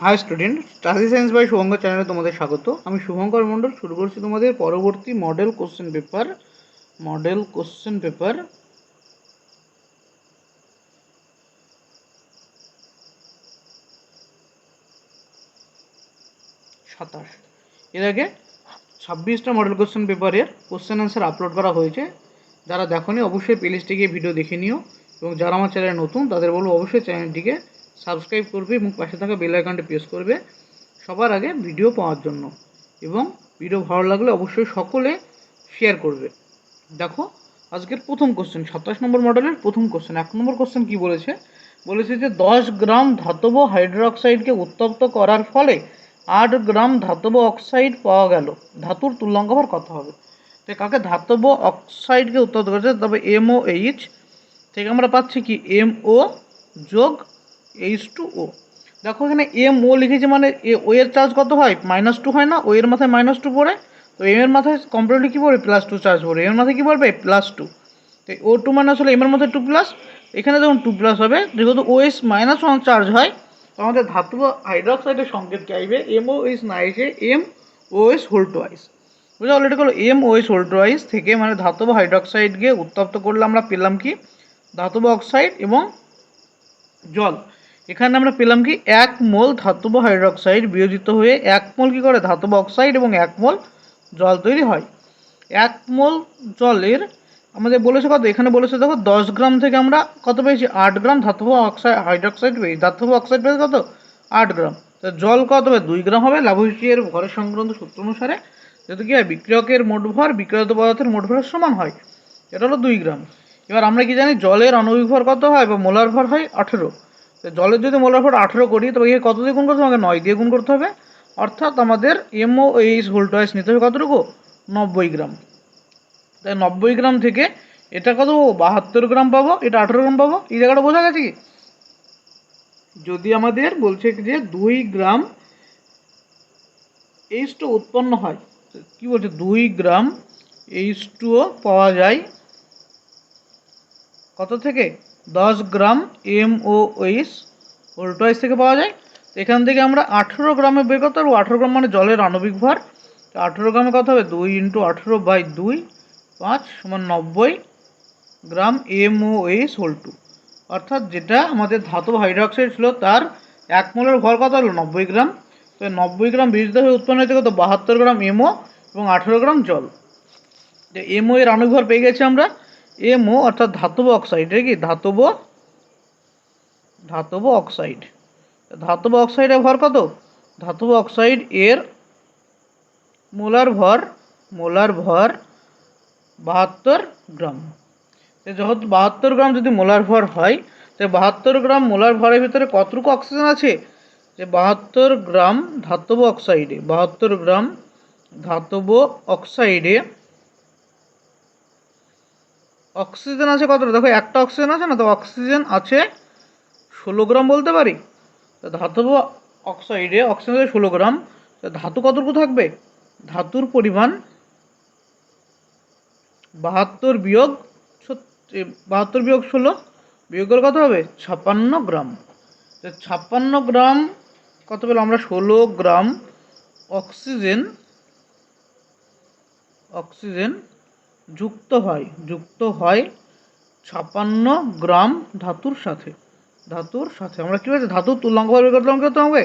High student, study science by Shubhankar চ্যানেলে তোমাদের স্বাগত। আমি শুভঙ্কর মণ্ডল শুরু করছি তোমাদের পরবর্তী মডেল কোশ্চেন পেপার 27। এর আগে 26টা মডেল কোশ্চেন পেপারের কোশ্চেন অ্যান্সার আপলোড করা হয়েছে। যারা দেখোনি অবশ্যই প্লেলিস্টে গিয়ে ভিডিও দেখে নিও, এবং যারা আমার চ্যানেলে নতুন তাদের বলবো অবশ্যই চ্যানেলটিকে সাবস্ক্রাইব করবে এবং পাশে থাকা বেল আইকনটি প্রেস করবে সবার আগে ভিডিও পাওয়ার জন্য। এবং ভিডিও ভালো লাগলে অবশ্যই সকলে শেয়ার করবে। দেখো আজকের প্রথম কোশ্চেন, 27 নম্বর মডেলের প্রথম কোশ্চেন। 1 নম্বর কোশ্চেন কি বলেছে? বলেছে যে 10 গ্রাম ধাতব হাইড্রোক্সাইডকে উত্তপ্ত করার ফলে 8 গ্রাম ধাতব অক্সাইড পাওয়া গেল, ধাতুর তুল্যাঙ্ক ভর কত হবে? তো কাকে ধাতব অক্সাইডকে উত্তপ্ত করেছে, তবে MOH থেকে আমরা পাচ্ছি কি MO যোগ H2O। দেখো এখানে MO লিখেছে মানে ও এর চার্জ কত হয়? -2 হয় না? ও এর মাথায় -2 পড়ে, তো এম এর মাথায় কম্পারেটিভ কী পড়বে? +2 চার্জ পড়ে। এম এর মাথায় কী পড়বে? +2। তো O2 মানে আসলে এম এর মাথায় 2+, এখানে যখন 2+ হবে, যেহেতু OH -1 চার্জ হয়, তো আমাদের ধাতব হাইড্রোক্সাইডের সংকেত কি আসবে? MOH না এসে MOH হোল টুয়াইস। বুঝা অলরেডি করলো MOH হোল টুয়াইস থেকে, মানে ধাতব হাইড্রোক্সাইডকে উত্তপ্ত করলে আমরা পেলাম কি? ধাতব অক্সাইড এবং জল। এখানে আমরা পেলাম কি 1 মোল ধাতব হাইড্রোক্সাইড বিয়োজিত হয়ে 1 মোল কী করে? ধাতব অক্সাইড এবং 1 মোল জল তৈরি হয়। 1 মোল জলের আমাদের বলেছে কত? এখানে বলেছে দেখো 10 গ্রাম থেকে আমরা কত পেয়েছি? 8 গ্রাম ধাতব হাইড্রোক্সাইড পেয়েছি। ধাতব অক্সাইড পেয়েছি কত? 8 গ্রাম। তো জল কত হবে? 2 গ্রাম হবে। লাভোইসিয়ের ভরের সংক্রান্ত সূত্র অনুসারে যেহেতু কি হয়, বিক্রিয়কের মোট ভর বিক্রিয়ত পদার্থের মোট ভরের সমান হয়। এটা হলো 2 গ্রাম। এবার আমরা কি জানি জলের আণবিক ভর কত হয় বা মোলার ভর হয় 18। তো জলের যদি মোলার ভর 18 করি, তবে একে কত দিয়ে গুণ করতে হবে? আমাকে 9 দিয়ে গুণ করতে হবে। অর্থাৎ আমাদের MOH হোল টুয়াইস নিতে হবে কতটুকু? 90 গ্রাম। তাই 90 গ্রাম থেকে এটা কত পাবো? 72 গ্রাম পাবো, এটা 18 গ্রাম পাবো। এই জায়গাটা বোঝা গেছে কি? যদি আমাদের বলছে যে 2 গ্রাম H2 উৎপন্ন হয়, কি বলছে? 2 গ্রাম H2O পাওয়া যায় কত থেকে? 10 গ্রাম MOH হোল টুয়াইস থেকে পাওয়া যায়। এখান থেকে আমরা 18 গ্রামে বের করতে পারবো। 18 গ্রাম মানে জলের আণবিক ভর। 18 গ্রামে কত হবে? 2 × 18/2 5 = 90 গ্রাম MOH হোল টু। অর্থাৎ যেটা আমাদের ধাতব হাইড্রোক্সাইড ছিল তার 1 মোলের ভর কত হলো? 90 গ্রাম। তো 90 গ্রাম বিয়োজিত হয়ে উৎপন্ন হয়েছে কত? 72 গ্রাম MO এবং 18 গ্রাম জল। যে MO এর আণবিক ভর পেয়ে গেছি আমরা। MO অর্থাৎ ধাতব অক্সাইড, কি ধাতব অক্সাইড। ধাতব অক্সাইডের ভর কত? ধাতব অক্সাইড এর মোলার ভর 72 গ্রাম। যখন 72 গ্রাম যদি মোলার ভর হয়, তো 72 গ্রাম মোলার ভরের ভিতরে কতটুকু অক্সিজেন আছে? যে 72 গ্রাম ধাতব অক্সাইডে 72 গ্রাম ধাতব অক্সাইডে অক্সিজেন আছে কতটা? দেখো একটা অক্সিজেন আছে না, তো অক্সিজেন আছে 16 গ্রাম বলতে পারি। তো ধাতব অক্সাইডে অক্সিজেন আছে 16 গ্রাম। তো ধাতু কতটুকু থাকবে? ধাতুর পরিমাণ 72 বিয়োগ 16 বিয়োগ করলে কত হবে? 56 গ্রাম। তো 56 গ্রাম কত পেলাম আমরা? 16 গ্রাম অক্সিজেন যুক্ত হয় 56 গ্রাম ধাতুর সাথে। আমরা কী বলছি? ধাতুর তুল্যাঙ্ক ভর বের করতে হবে।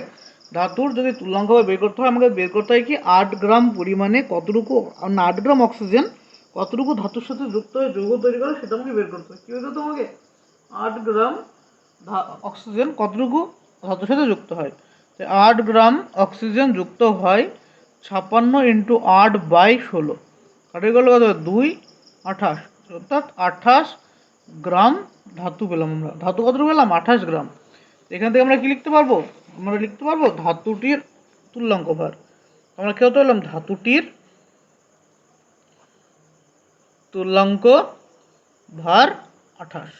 ধাতুর যদি তুল্যাঙ্ক ভর বের করতে হয়, আমাকে বের করতে হয় কি 8 গ্রাম পরিমাণে কতটুকু, 8 গ্রাম অক্সিজেন কতটুকু ধাতুর সাথে যুক্ত হয়ে যৌগ তৈরি করে সেটা আমাকে বের করতে হয়। কী বের করতে আমাকে? 8 গ্রাম অক্সিজেন কতটুকু ধাতুর সাথে যুক্ত হয়। 8 গ্রাম অক্সিজেন যুক্ত হয় 56 × 8/16। কাটে গেল কত? 2 28, অর্থাৎ 28 গ্রাম ধাতু পেলাম আমরা। ধাতু কতটুকু পেলাম? 28 গ্রাম। এখান থেকে আমরা কি লিখতে পারবো? আমরা লিখতে পারবো ধাতুটির তুল্যাঙ্ক ভর। আমরা কী হতে পেলাম? ধাতুটির তুল্যাঙ্ক ভর 28।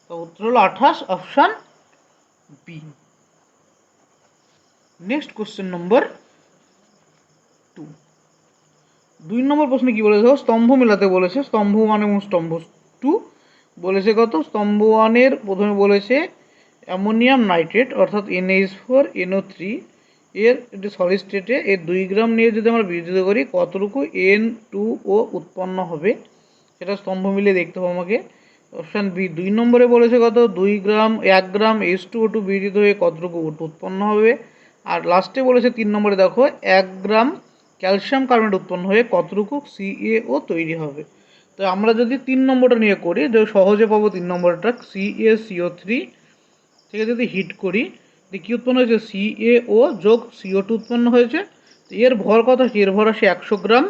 তো উত্তর হলো 28, option B. Next question number 2। 2 number প্রশ্নে কি বলেছে? স্তম্ভ মেলাতে বলেছে। স্তম্ভ 1 এবং স্তম্ভ 2 বলেছে কত? স্তম্ভ 1 এর প্রথমে বলেছে অ্যামোনিয়াম নাইট্রেট অর্থাৎ NH4NO3 এর একটি সলিড স্টেটে এর 2 গ্রাম নিয়ে যদি আমরা বিয়োজিত করি কতটুকু N2O উৎপন্ন হবে সেটা স্তম্ভ মিলিয়ে দেখতে হবে আমাকে। অপশান বি 2 নম্বরে বলেছে কত 1 গ্রাম H2O2 বিয়োজিত হয়ে কতটুকু উৎপন্ন হবে। আর লাস্টে বলেছে 3 নম্বরে দেখো 1 গ্রাম ক্যালসিয়াম কার্বনেট উৎপন্ন হয়ে কতটুকু CaO তৈরি হবে। তো আমরা যদি 3 নম্বরটা নিয়ে করি যে সহজে পাবো 3 নম্বরটা CaCO3 থেকে যদি হিট করি কী উৎপন্ন হয়েছে CaO যোগ CO2 উৎপন্ন হয়েছে। তো এর ভর কত আসে এর ভর আসে 100 গ্রাম,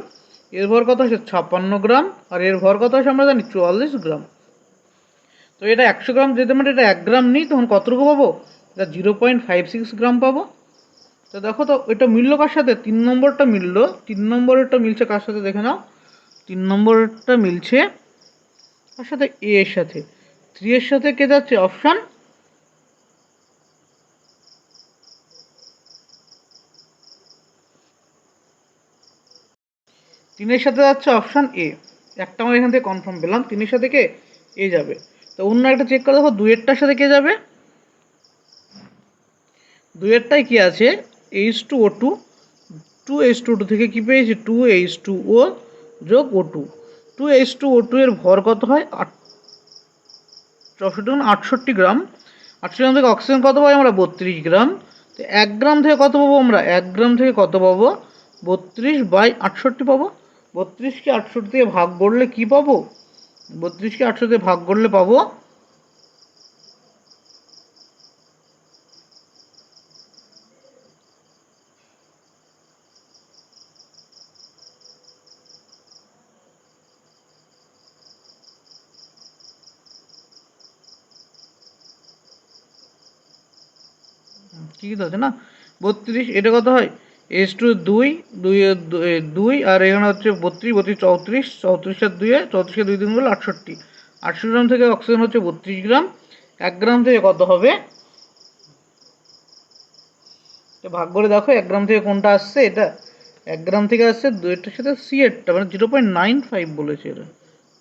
এর ভর কত আসে 56 গ্রাম, আর এর ভর কত আসে আমরা জানি 44 গ্রাম। তো এটা 100 গ্রাম যদি আমরা এটা 1 গ্রাম নিই তখন কতটুকু পাবো এটা 0.56 গ্রাম পাবো। তো দেখো তো এটা মিললো কার সাথে 3 নম্বরটা মিললো, 3 নম্বরেরটা মিলছে কার সাথে দেখে নাও। 3 নম্বরটা মিলছে কার সাথে এ এর সাথে, 3 এর সাথে কে যাচ্ছে অপশান 3 এর সাথে যাচ্ছে অপশান এ। একটা আমরা এখান থেকে কনফার্ম পেলাম 3 এর সাথে কে এ যাবে। তো অন্য একটা চেক করে দেখো 2 এরটার সাথে কে যাবে, 2 এরটাই কি আছে H2O2, 2H2O2 থেকে কি পেয়েছি 2H2O যোগ O2, 2H2O2 এর ভর কত হয় 68 গ্রাম, 68 গ্রাম থেকে অক্সিজেন কত পাই আমরা 32 গ্রাম। তো 1 গ্রাম থেকে কত পাবো আমরা 1 গ্রাম থেকে কত পাবো 32/68 পাবো। 32কে 68 দিয়ে ভাগ করলে কি পাবো 32কে 68 দিয়ে ভাগ করলে পাবো কি আছে না 32, এটা কত হয় H2 2 2 আর এখানে হচ্ছে 32 32 34 আর 2 34 2 দিন বলে 68, 68 গ্রাম থেকে অক্সিজেন হচ্ছে 32 গ্রাম। 1 গ্রাম থেকে কত হবে ভাগ করে দেখো 1 গ্রাম থেকে কোনটা আসছে এটা 1 গ্রাম থেকে আসছে 2এরটার সাথে সি এরটা মানে 0.95 বলেছে এটা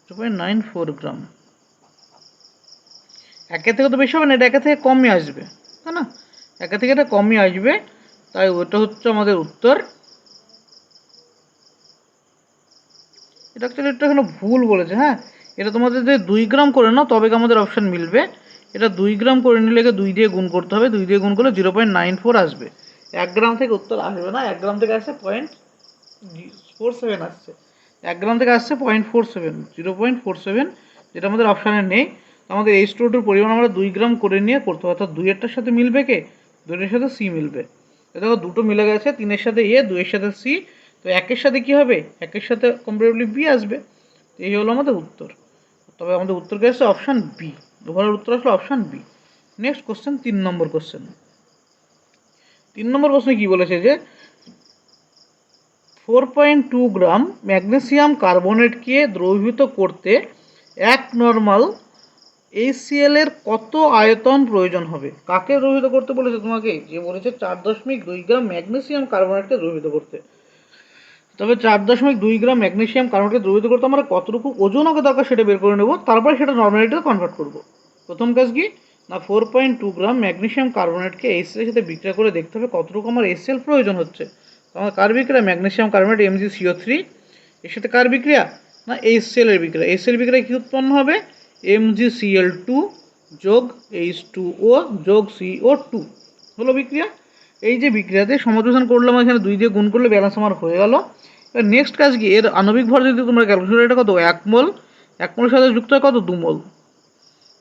0.94 গ্রাম। একের থেকে তো বেশি হবে না, এটা একের থেকে কমই আসবে তাই না, একের থেকে এটা কমই আসবে, তাই ওটা হচ্ছে আমাদের উত্তর। এটা অ্যাকচুয়ালি একটা এখানে ভুল বলেছে, হ্যাঁ এটা তোমাদের যদি 2 গ্রাম করে নাও তবে আমাদের অপশান মিলবে। এটা 2 গ্রাম করে নিলে 2 দিয়ে গুণ করতে হবে, 2 দিয়ে গুণ করলে 0.94 আসবে। 1 গ্রাম থেকে উত্তর আসবে না, 1 গ্রাম থেকে আসছে 0.47 আসছে, 1 গ্রাম থেকে আসছে 0.47 0.47, যেটা আমাদের অপশানে নেই। আমাদের H2O2 পরিমাণ আমরা 2 গ্রাম করে নিয়ে করতে হবে, অর্থাৎ 2 এরটার সাথে মিলবে কে 2 এর সাথে সি মিলবে। দেখো দুটো মিলে গেছে, 3 এর সাথে এ 2 এর সাথে সি, তো একের সাথে কি হবে একের সাথে কম্পারেবলি বি আসবে। এই হলো আমাদের উত্তর, তবে আমাদের উত্তর কে আসছে অপশান বি, ওভারের উত্তর আসলে অপশান বি। নেক্সট কোশ্চেন 3 নম্বর কোশ্চেন। 3 নম্বর প্রশ্নে কি বলেছে যে 4.2 গ্রাম ম্যাগনেসিয়াম কার্বনেটকে দ্রবীভূত করতে এক নর্মাল HCl এর কত আয়তন প্রয়োজন হবে। কাকে দ্রবীভূত করতে বলেছে তোমাকে, যে বলেছে 4.2 গ্রাম ম্যাগনেসিয়াম কার্বনেটকে দ্রবীভূত করতে। তবে 4.2 গ্রাম ম্যাগনেসিয়াম কার্বনেটকে দ্রবীভূত করতে আমরা কতটুকু ওজন হবে দরকার সেটা বের করে নেব, তারপরে সেটা নর্মালিটিতে কনভার্ট করব। প্রথম কাজ কি না 4.2 গ্রাম ম্যাগনেসিয়াম কার্বনেটকে HCl এর সাথে বিক্রিয়া করে দেখতে হবে কতটুকু আমার HCl প্রয়োজন হচ্ছে। আমার কার বিক্রিয়া ম্যাগনেসিয়াম কার্বনেট MgCO3 এর সাথে কার বিক্রিয়া না HCl এর বিক্রিয়া। HCl বিক্রিয়া কি উৎপন্ন হবে MgCl2 যোগ H2O যোগ CO2 হলো বিক্রিয়া। এই যে বিক্রিয়াতে সমাযোজন করলাম এখানে 2 দিয়ে গুণ করলে ব্যালেন্স আমার হয়ে গেল। এবার নেক্সট কাজ কি এর আণবিক ভর যদি তোমরা ক্যালকুলেট এটা কত 1 মোল, 1 মোলের সাথে যুক্ত হয় কত 2 মোল।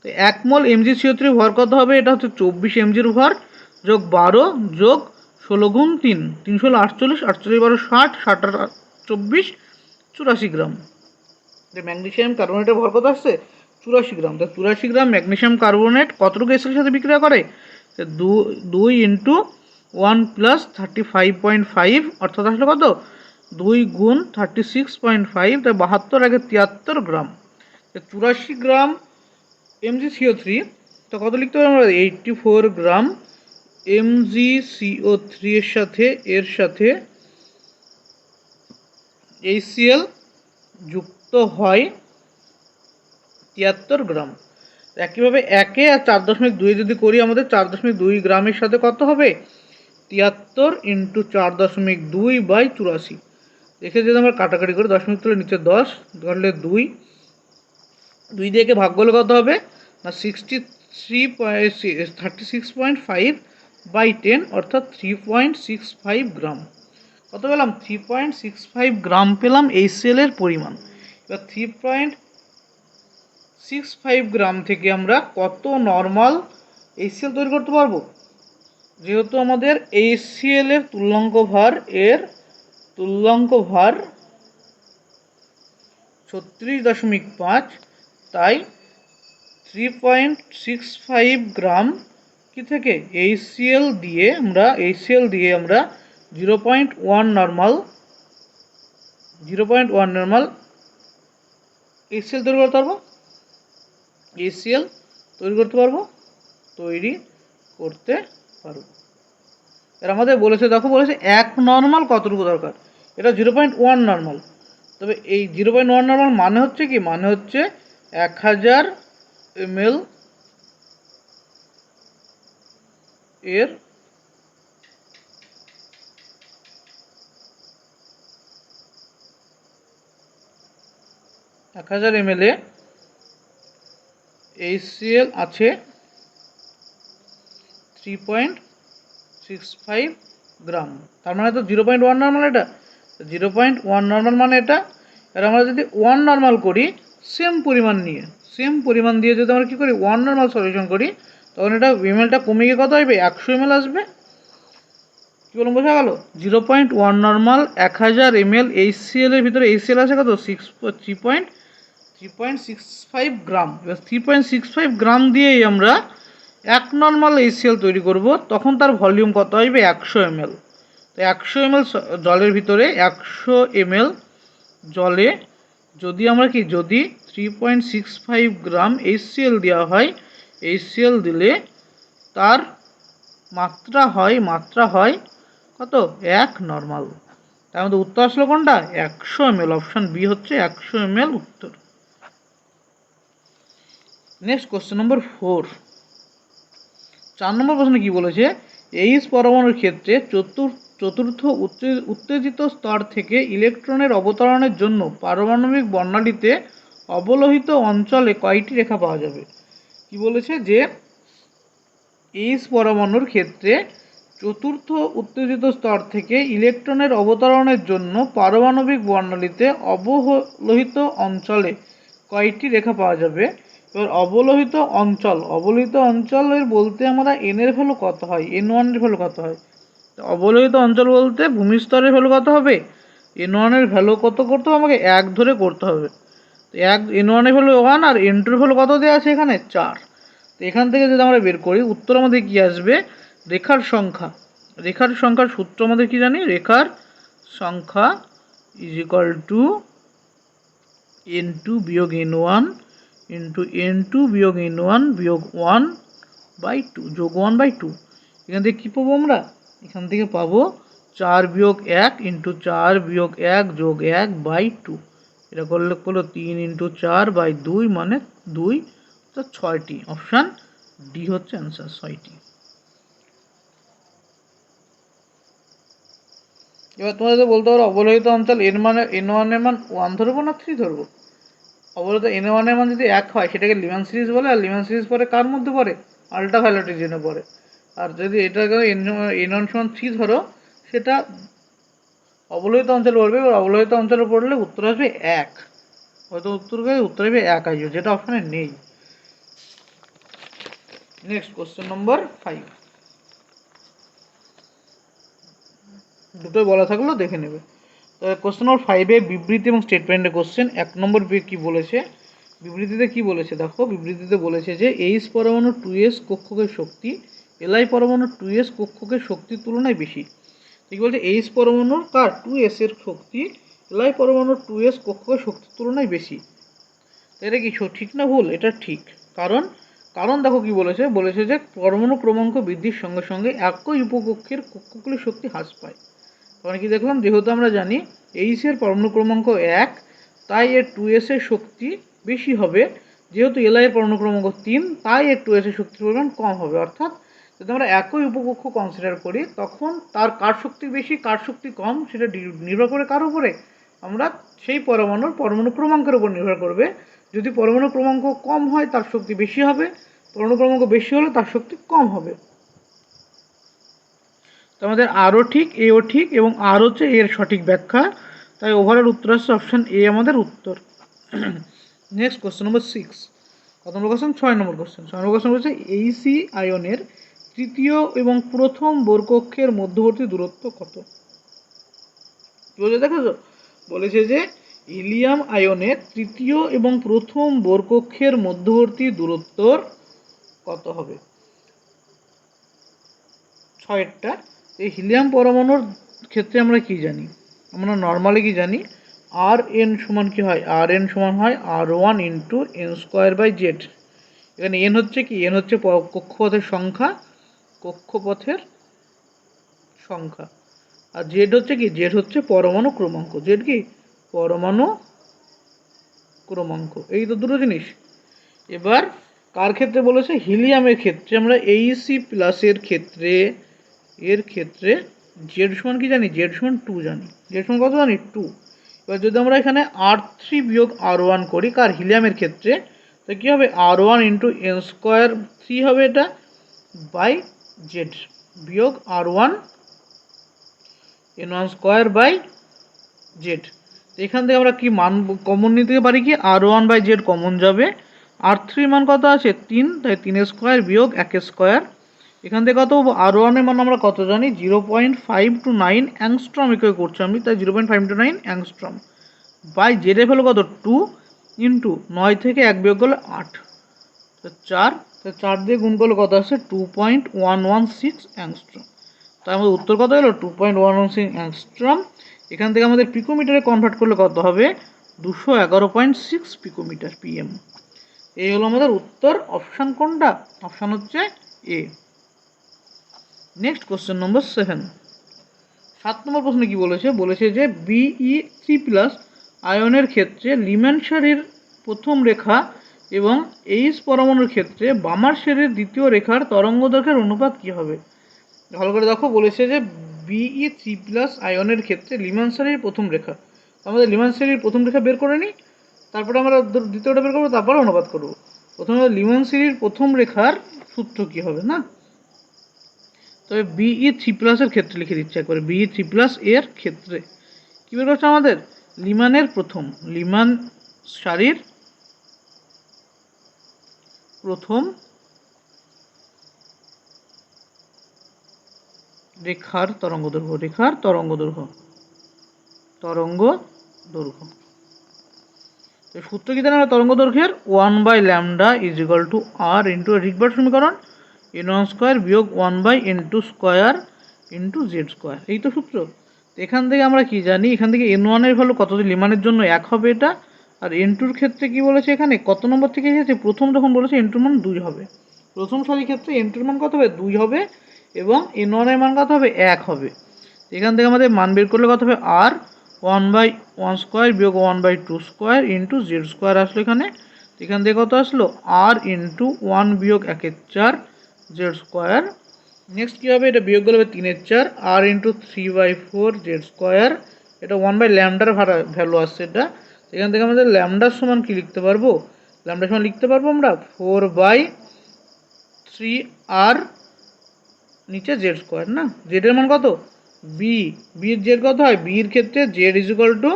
তো 1 মোল MgCO3 ভর কত হবে এটা হচ্ছে 24 mgর ভর যোগ 12 যোগ 16 গুণ 3 3 ষোলো 48 48 12 60 60 আর 24 84 গ্রাম। ম্যাগনেসিয়াম কার্বনেটের ভর কত আসছে 84 গ্রাম। তো 84 গ্রাম ম্যাগনেসিয়াম কার্বনেট কতটুকু HCl এর সাথে বিক্রিয়া করে 2 ইন্টু 1 প্লাস 35.5 অর্থাৎ আসলে কত 2 গুণ 36.5 তাই 72 আগে 73 গ্রাম। 84 গ্রাম MgCO3 তো কত লিখতে হবে আমরা 84 গ্রাম MgCO3 এর সাথে HCl যুক্ত হয় 73 গ্রাম। একইভাবে 1 আর 4.2 যদি করি, আমাদের 4.2 গ্রামের সাথে কত হবে? 73 ইন্টু 4.2/84। এখানে যদি আমরা কাটাকাটি করি, দশমিক তুলে নিচে 10 ধরলে 2 দিয়ে একে ভাগ করলে কত হবে না 36.5/10, অর্থাৎ 3.65 গ্রাম। কত পেলাম? 3.65 গ্রাম পেলাম HCl এর পরিমাণ। এবার 3.65 গ্রাম থেকে আমরা কত নর্মাল HCl তৈরি করতে পারবো? যেহেতু আমাদের HCl এর তুল্যাঙ্ক ভার 36.5, তাই 3.65 গ্রাম কি থেকে HCl দিয়ে আমরা 0.1 নর্মাল HCl তৈরি করতে পারবো। এর আমাদের বলেছে, বলেছে 1 নর্মাল কতটুকু দরকার, এটা 0.1 নর্মাল। তবে এই 0.1 নর্মাল মানে হচ্ছে কি, মানে হচ্ছে 1000 ml এর 1000 ml এ HCl আছে 3.65 গ্রাম। তার মানে তো 0.1 নর্মাল, এটা 0.1 নর্মাল মানে এটা। আর আমরা যদি 1 নর্মাল করি, সেম পরিমাণ দিয়ে যদি আমরা কি করি 1 নর্মাল সলিউশন করি, তখন এটা এমএলটা কমে গিয়ে কত আসবে? 100 ml আসবে। কি বলুন, বোঝা গেল? 0.1 নর্মাল 1000 ml HCl এর ভিতরে HCl আছে কত? 3.65 গ্রাম। এবার 3.65 গ্রাম দিয়েই আমরা 1 নর্মাল HCl তৈরি করব, তখন তার ভলিউম কত আসবে? 100 ml। তো 100 ml জলের ভিতরে 100 ml জলে যদি আমরা যদি 3.65 গ্রাম HCl দেওয়া হয়, HCl দিলে তার মাত্রা হয় কত? 1 নর্মাল। তার মধ্যে উত্তর আসলো কোনটা? 100 ml। অপশন বি হচ্ছে 100 ml উত্তর। নেক্সট কোশ্চেন নম্বর 4। 4 নম্বর প্রশ্নে কি বলেছে? H পরমাণুর ক্ষেত্রে চতুর্থ উত্তেজিত স্তর থেকে ইলেকট্রনের অবতরণের জন্য পারমাণবিক বর্ণালীতে অবলোহিত অঞ্চলে কয়টি রেখা পাওয়া যাবে? কি বলেছে যে H পরমাণুর ক্ষেত্রে চতুর্থ উত্তেজিত স্তর থেকে ইলেকট্রনের অবতরণের জন্য পারমাণবিক বর্ণালীতে অবলোহিত অঞ্চলে কয়টি রেখা পাওয়া যাবে? এবার অবলোহিত অঞ্চলের বলতে আমরা n এর ভ্যালু কত হয়, n1 এর ভ্যালু কত হয়? অবলোহিত অঞ্চল বলতে ভূমিস্তরের ভ্যালু কত হবে? n1 এর ভ্যালু কত করতে হবে? আমাকে 1 ধরে করতে হবে। তো n1 এর ভ্যালু 1 আর n2 এর ভ্যালু কত দেওয়া আছে এখানে? 4। তো এখান থেকে যদি আমরা বের করি, উত্তর আমাদের কি আসবে? রেখার সংখ্যার সূত্র আমাদের কি জানি? রেখার সংখ্যা = n2 বিয়োগ n1 ইন্টু n2 বিয়োগ n1 বিয়োগ 1/2 যোগ 1/2। এখান থেকে কী পাবো আমরা? এখান থেকে পাবো 4 বিয়োগ 1 ইন্টু 4 বিয়োগ 1 যোগ 1/2। এটা করলে 3 ইন্টু 4/2 মানে 2, তো 6টি। অপশান ডি হচ্ছে অ্যান্সার, 6টি। এবার তোমরা তো বলতে পারো অবলোহিত অঞ্চল n1 এর মান 1 ধরবো না 3 ধরবো? অবলোহিত n1 এর মান যদি 1 হয়, সেটাকে লিমান সিরিজ বলে। আর লিমান সিরিজ পরে কার মধ্যে পড়ে? আল্ট্রাভায়োলেট রিজিয়নে পড়ে। আর যদি এটাকে n1 সমান 3 ধরো, সেটা অবলোহিত অঞ্চল পড়বে। এবার অবলোহিত অঞ্চলে পড়লে উত্তর আসবে 1। হয়তো উত্তর আসবে 1 আসবে, যেটা অপশানে নেই। নেক্সট কোশ্চেন নম্বর 5। দুটোই বলা থাকলো, দেখে নেবে। তো কোশ্চেন নম্বর 5-এ বিবৃতি এবং স্টেটমেন্টের কোশ্চেন। 1 নম্বর কি বলেছে? বিবৃতিতে কি বলেছে দেখো। বিবৃতিতে বলেছে যে H পরমাণু 2s কক্ষকের শক্তি Li পরমাণু 2s কক্ষকের শক্তির তুলনায় বেশি। ঠিক বলছে, H পরমাণুর 2s এর শক্তি Li পরমাণু 2s কক্ষকের শক্তির তুলনায় বেশি। এটা কি ঠিক না ভুল? এটা ঠিক। কারণ দেখো কি বলেছে। বলেছে যে পরমাণু ক্রমাঙ্ক বৃদ্ধির সঙ্গে সঙ্গে একই উপকক্ষের কক্ষগুলির শক্তি হ্রাস পায়। তখন কি দেখলাম? যেহেতু আমরা জানি H এর পরমাণু ক্রমাঙ্ক 1, তাই এর 2s এর শক্তি বেশি হবে। যেহেতু এল এর পরমাণু ক্রমাঙ্ক 3, তাই একটু এসে শক্তির পরিমাণ কম হবে। অর্থাৎ যদি আমরা একই উপকক্ষ কনসিডার করি, তখন তার কার শক্তি বেশি কার শক্তি কম সেটা নির্ভর করে কার উপরে, আমরা সেই পরমাণু ক্রমাঙ্কের উপর নির্ভর করবে। যদি পরমাণু ক্রমাঙ্ক কম হয় তার শক্তি বেশি হবে, পরমাণু ক্রমাঙ্ক বেশি হলে তার শক্তি কম হবে। তো আমাদের আরও ঠিক, এও ঠিক, এবং আর হচ্ছে এর সঠিক ব্যাখ্যা। তাই ওভারঅল উত্তর আসছে অপশান এ আমাদের উত্তর। নেক্সট কোশ্চেন নম্বর 6। কত নম্বর কোশ্চেন? 6 নম্বর কোশ্চেন। 6 নম্বর কোশ্চেন বলছে এইসি আয়নের তৃতীয় এবং প্রথম বোর কক্ষের মধ্যবর্তী দূরত্ব কত? দেখো তো, বলেছে যে হিলিয়াম আয়নের তৃতীয় এবং প্রথম বোর কক্ষের মধ্যবর্তী দূরত্বর কত হবে? 6টা। এই হিলিয়াম পরমাণুর ক্ষেত্রে আমরা কি জানি? আমরা নর্মালি কি জানি? আর এন সমান কি হয়? আর এন সমান হয় R1 into N square by Z. এখানে এন হচ্ছে কি? এন হচ্ছে কক্ষপথের সংখ্যা, আর জেড হচ্ছে কি? জেড হচ্ছে পরমাণু ক্রমাঙ্ক। জেড কি? পরমাণু ক্রমাঙ্ক। এই তো দুটো জিনিস। এবার কার ক্ষেত্রে বলেছে? হিলিয়ামের ক্ষেত্রে আমরা এইসি প্লাস এর ক্ষেত্রে জেড সমান কি জানি? জেড সমান 2 জানি। জেড সমান কত জানি? 2। এবার যদি আমরা এখানে R3 বিয়োগ R1 করি কার? হিলিয়ামের ক্ষেত্রে, তো কী হবে? R1 ইন্টু এন স্কোয়ার 3 হবে এটা, বাই জেড, বিয়োগ R1 n1 square by Z. এখান থেকে আমরা কি মান কমন নিতে পারি? কি R1 বাই জেড কমন যাবে। R3 মান কত আছে? 3, তাই 3 স্কোয়ার বিয়োগ 1 স্কোয়ার। এখান থেকে কত পাবো? R1 এর মান আমরা কত জানি? 0.529 অ্যাংস্ট্রম ইকুয়াল করছি আমি, তাই 0.529 অ্যাংস্ট্রম বাই জেড এর ভ্যালু কত? 2 ইন্টু 9 থেকে 1 বিয়োগ করলে 8, তো 4, তো 4 দিয়ে গুণ করলে কত আসছে? 2.116 অ্যাংস্ট্রম। তাই আমাদের উত্তর কত হলো? 2.116 অ্যাংস্ট্রম। এখান থেকে আমাদের পিকোমিটারে কনভার্ট করলে কত হবে? 211.6 পিকোমিটার পিএম। এই হলো আমাদের উত্তর। অপশান কোনটা? অপশান হচ্ছে এ। নেক্সট কোশ্চেন নম্বর 7। 7 নম্বর প্রশ্নে কি বলেছে? বলেছে যে Be3+ আয়নের ক্ষেত্রে লিম্যান সারির প্রথম রেখা এবং এইচ পরমাণুর ক্ষেত্রে বামার সারির দ্বিতীয় রেখার তরঙ্গদৈর্ঘ্যের অনুপাত কী হবে? ভালো করে দেখো, বলেছে যে Be3+ আয়নের ক্ষেত্রে লিম্যান সারির প্রথম রেখা। আমাদের লিম্যান সারির প্রথম রেখা বের করে নিই, তারপরে আমরা দ্বিতীয়টা বের করবো, তারপরে অনুপাত করবো। প্রথমে লিম্যান সারির প্রথম রেখার সূত্র কী হবে না? তবে Be3+ এর ক্ষেত্রে লিখে দিচ্ছে একবারে। Be3+ এর ক্ষেত্রে কী বের করছে আমাদের? লিম্যান সারির প্রথম রেখার তরঙ্গদৈর্ঘ্য। তো সূত্র কি জানি আমরা তরঙ্গদৈর্ঘ্যের? 1/λ is equal to R into Rydberg সমীকরণ n1 স্কোয়ার বিয়োগ 1/n2 square into Z square. এই তো সূত্র। এখান থেকে আমরা কি জানি? এখান থেকে n1 এর ভ্যালু কত? লিমানের জন্য 1 হবে এটা। আর n2 এর ক্ষেত্রে কি বলেছে? এখানে কত নম্বর থেকে এসেছে? প্রথম যখন বলেছে n2 মান 2 হবে। প্রথম সারির ক্ষেত্রে n2 মান কত হবে? 2 হবে, এবং n1 এর মান কত হবে? 1 হবে। এখান থেকে আমাদের মান বের করলে কত হবে? আর 1/1 স্কোয়ার বিয়োগ 1/2 স্কোয়ার ইন্টু জেড স্কোয়ার আসলো এখানে। এখান থেকে কত আসলো? আর ইন্টু 1 বিয়োগ 1/4 জেড স্কোয়ার। নেক্সট কী হবে? এটা বিয়োগ করলে হবে 3/4 আর ইন্টু 3/4 জেড স্কোয়ার। এটা 1/λ ভ্যালু আসছে এটা। এখান থেকে আমাদের ল্যামডার সমান কি লিখতে পারবো? ল্যামডার সমান লিখতে পারবো আমরা 4/3 আর নিচে জেড স্কোয়ার না? জেডের মান কত? বির জেড কত হয়? বির ক্ষেত্রে জেড ইজ ইকুয়াল টু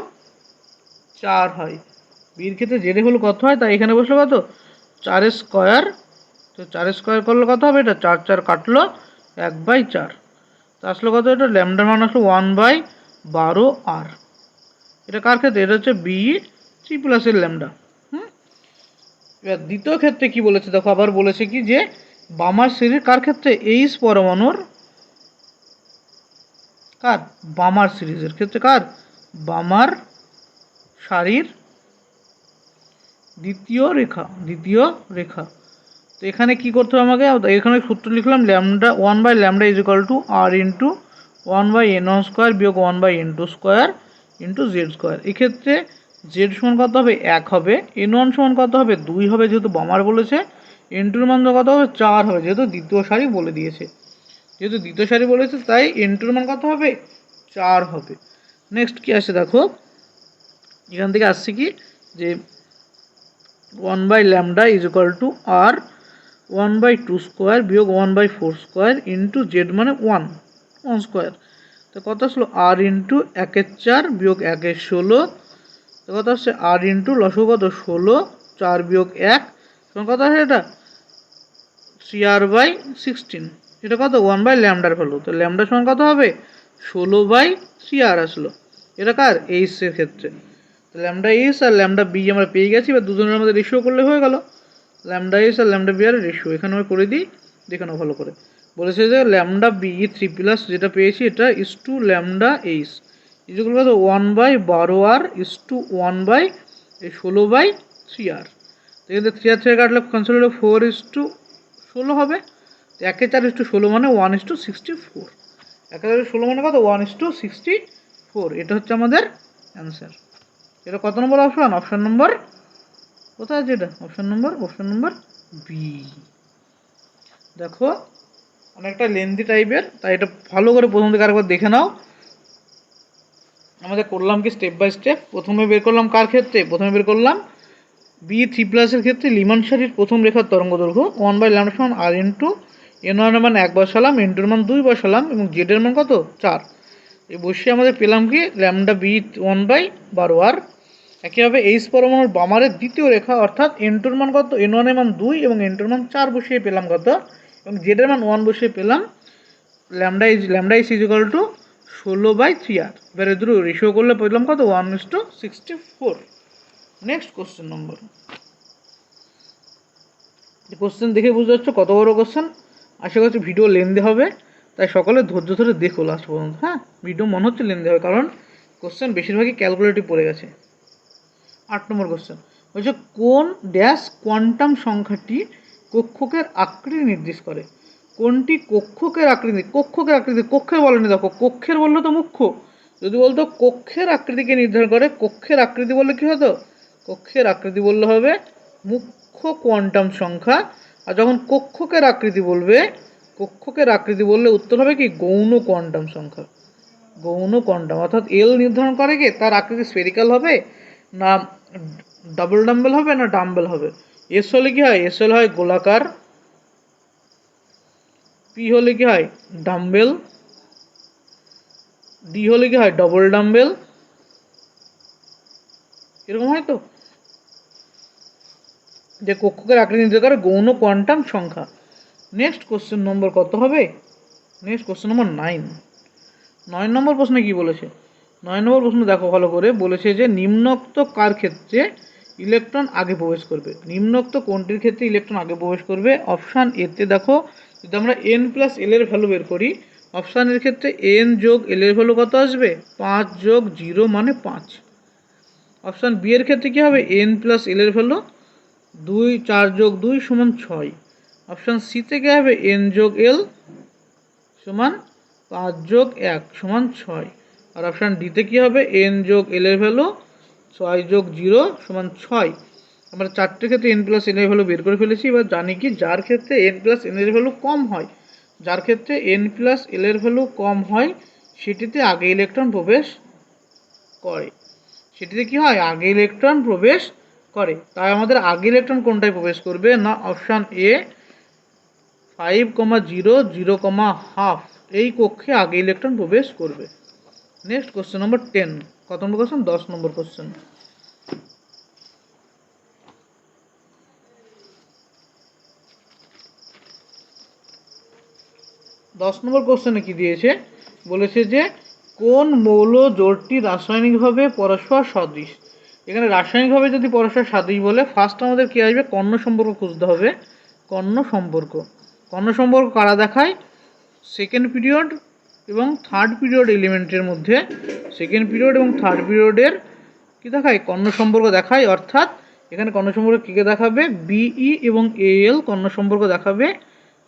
4 হয়। বির ক্ষেত্রে জেডের হলো কত হয়? তাই এখানে বসলো কত? 4 স্কোয়ার। তো 4 স্কোয়ার করলে কত হবে? এটা 4 কাটলো 1/4, তো আসলো কত? এটা ল্যামডার মান আসলো 1/12 আর। এটা কার ক্ষেত্রে? এটা হচ্ছে Be3+ এর ল্যামডা। এবার দ্বিতীয় ক্ষেত্রে কি বলেছে দেখো, আবার বলেছে কি যে বামার সিরিজ কার ক্ষেত্রে? এইচ পরমাণুর বামার সিরিজের ক্ষেত্রে বামার সারির দ্বিতীয় রেখা। তো এখানে কি করতে হবে আমাকে? এখানে সূত্র লিখলাম 1/λ is equal to R into 1/n1 square বিয়োগ 1/n2 square into Z square. এক্ষেত্রে জেড সমান কত হবে 1 হবে, n1 সমান কত হবে 2 হবে যেহেতু বামার বলেছে, n2 এর মান কত হবে 4 হবে যেহেতু দ্বিতীয় সারি বলে দিয়েছে, যেহেতু দ্বিতীয় সারি বলেছে তাই n2 এর মান কত হবে 4 হবে। নেক্সট কি আসে দেখো, এখান থেকে আসছে কি যে 1/λ is equal to R 1/2 square বিয়োগ 1/4 স্কোয়ার ইন্টু জেড মানে 1 স্কোয়ার, তো কত আসলো আর ইন্টু 1/4 বিয়োগ 1/16, তো কত আসছে আর ইন্টু লসগু কত 16, 4 বিয়োগ 1 তখন কত আসে এটা 3r/16, এটা কত 1/λ ভ্যালু, তো ল্যামডা সমান কত হবে 16/3r আসলো, এটা কার এইচ এর ক্ষেত্রে, তো lambda H R lambda B আমরা পেয়ে গেছি, বা দুজনের মধ্যে রেশিও করলে হয়ে গেল, lambda H R lambda B আর রেশিও এখানে আমরা করে দিই, দেখে নাও ভালো করে। বলেছে যে ল্যামডা বি 3+ যেটা পেয়েছি এটা ইস টু ল্যামডা এইচ ইজুগুলো কত 1/12r ইস টু 1/16/3r, তো এখানে 3r থেকে কাটলে ক্যান্সেল হলো 4:16 হবে, তো 1/4:16 মানে 1:64, 1/16 মানে কত 1:64, এটা হচ্ছে আমাদের অ্যান্সার। এটা কত নম্বর অপশন, অপশন নম্বর কোথায় আছে এটা, অপশন নম্বর বি। দেখো অনেকটা লেন্দি টাইপের, তাই এটা ভালো করে প্রথম থেকে আরেকবার দেখে নাও। আমাদের করলাম কি স্টেপ বাই স্টেপ, প্রথমে বের করলাম কার ক্ষেত্রে, প্রথমে বের করলাম B3+ এর ক্ষেত্রে লিমান সারির প্রথম রেখার তরঙ্গ দৈর্ঘ্য 1/λ সমান আর ইন্টু n1 এর মান 1 বসালাম, n2 এর মান 2 বসালাম এবং জেড এর মান কত 4, এই বসিয়ে আমাদের পেলাম কি ল্যামডা বি 1/12r। একইভাবে এইচ পরমাণুর বামারের দ্বিতীয় রেখা অর্থাৎ n2 এর মান কত, n1 এর মান 2 এবং n2 এর মান 4 বসিয়ে পেলাম কত, এবং জেড এর মান 1 বসিয়ে পেলাম lambda is equal two 16/3r, এবারে দুটো রেশিও করলে পেলাম কত 1:64। নেক্সট কোশ্চেন নম্বর, কোশ্চেন দেখে বুঝতে পারছো কত বড় কোশ্চেন, আশা করছি ভিডিও লেন্দি হবে, তাই সকলে ধৈর্য ধরে দেখো লাস্ট পর্যন্ত, হ্যাঁ ভিডিও মনে হচ্ছে লেন্দি হবে কারণ কোশ্চেন বেশিরভাগই ক্যালকুলেটিভ পড়ে গেছে। 8 নম্বর কোশ্চেন বলছে কোন ড্যাশ কোয়ান্টাম সংখ্যাটি কক্ষকের আকৃতি নির্দেশ করে, কোনটি কক্ষকের আকৃতি, কক্ষের বলেনি, দেখো কক্ষের বললো তো মুখ্য, যদি বলতো কক্ষের আকৃতিকে নির্ধারণ করে, কক্ষের আকৃতি বললে কি হতো, কক্ষের আকৃতি বললে হবে মুখ্য কোয়ান্টাম সংখ্যা, আর যখন কক্ষকের আকৃতি বললে উত্তর হবে কি গৌণ কোয়ান্টাম সংখ্যা, গৌণ কোয়ান্টাম, অর্থাৎ এল নির্ধারণ করে কি তার আকৃতি স্ফেরিক্যাল হবে না ডাবল ডাম্বেল হবে না ডাম্বেল হবে, এস হলে কি হয়, এস হলে হয় গোলাকার, পি হলে কি হয় ডাম্বেল, ডি হলে কি হয় ডবল ডাম্বেল, এরকম হয় তো, যে কক্ষকের আকৃতি নির্ধারণ করে গৌণ কোয়ান্টাম সংখ্যা। নেক্সট কোশ্চেন নম্বর কত হবে, নেক্সট কোশ্চেন নম্বর 9 নম্বর প্রশ্নে কি বলেছে, 9 নম্বর প্রশ্ন দেখো ভালো করে, বলেছে যে নিম্নোক্ত কার ক্ষেত্রে ইলেকট্রন আগে প্রবেশ করবে, নিম্নোক্ত কোনটির ক্ষেত্রে ইলেকট্রন আগে প্রবেশ করবে, অপশান এতে দেখো যদি আমরা n+l এর ভ্যালু বের করি, অপশানের ক্ষেত্রে n যোগ l এর ভ্যালু কত আসবে 5 যোগ 0 মানে 5, অপশান বি এর ক্ষেত্রে কি হবে n+l এর ভ্যালু 4 যোগ 2 সমান 6, অপশান সিতে কি হবে n যোগ l সমান 5 যোগ 1 সমান 6, আর অপশান ডিতে কি হবে n যোগ l এর ভ্যালু 6 যোগ 0 সমান 6। আমরা চারটে ক্ষেত্রে n+n এর ভ্যালু বের করে ফেলেছি, এবার জানি কি যার ক্ষেত্রে n+n এর ভ্যালু কম হয়, যার ক্ষেত্রে n+l এর ভ্যালু কম হয় সেটিতে আগে ইলেকট্রন প্রবেশ করে, সেটিতে কি হয় আগে ইলেকট্রন প্রবেশ করে, তাই আমাদের আগে ইলেকট্রন কোনটায় প্রবেশ করবে না অপশান এ 5,0 0,5 এই কক্ষে আগে ইলেকট্রন প্রবেশ করবে। নেক্সট কোশ্চেন নম্বর 10, কত নম্বর কোশ্চেন 10 নম্বর কোশ্চেন, 10 নম্বর কোশ্চেনে কি দিয়েছে, বলেছে যে কোন মৌল জোড়টি রাসায়নিকভাবে পরস্পর সদৃশ, এখানে রাসায়নিকভাবে যদি পরস্পর সদৃশ বলে ফার্স্ট আমাদের কি আসবে কর্ণ সম্পর্ক খুঁজতে হবে, কর্ণ সম্পর্ক কারা দেখায়, সেকেন্ড পিরিয়ড এবং থার্ড পিরিয়ড এলিমেন্টের মধ্যে, সেকেন্ড পিরিয়ড এবং থার্ড পিরিয়ডের কি দেখায় কর্ণ সম্পর্ক দেখায়, অর্থাৎ এখানে কর্ণ সম্পর্ক কী দেখাবে বিই এবং এএল কর্ণ সম্পর্ক দেখাবে,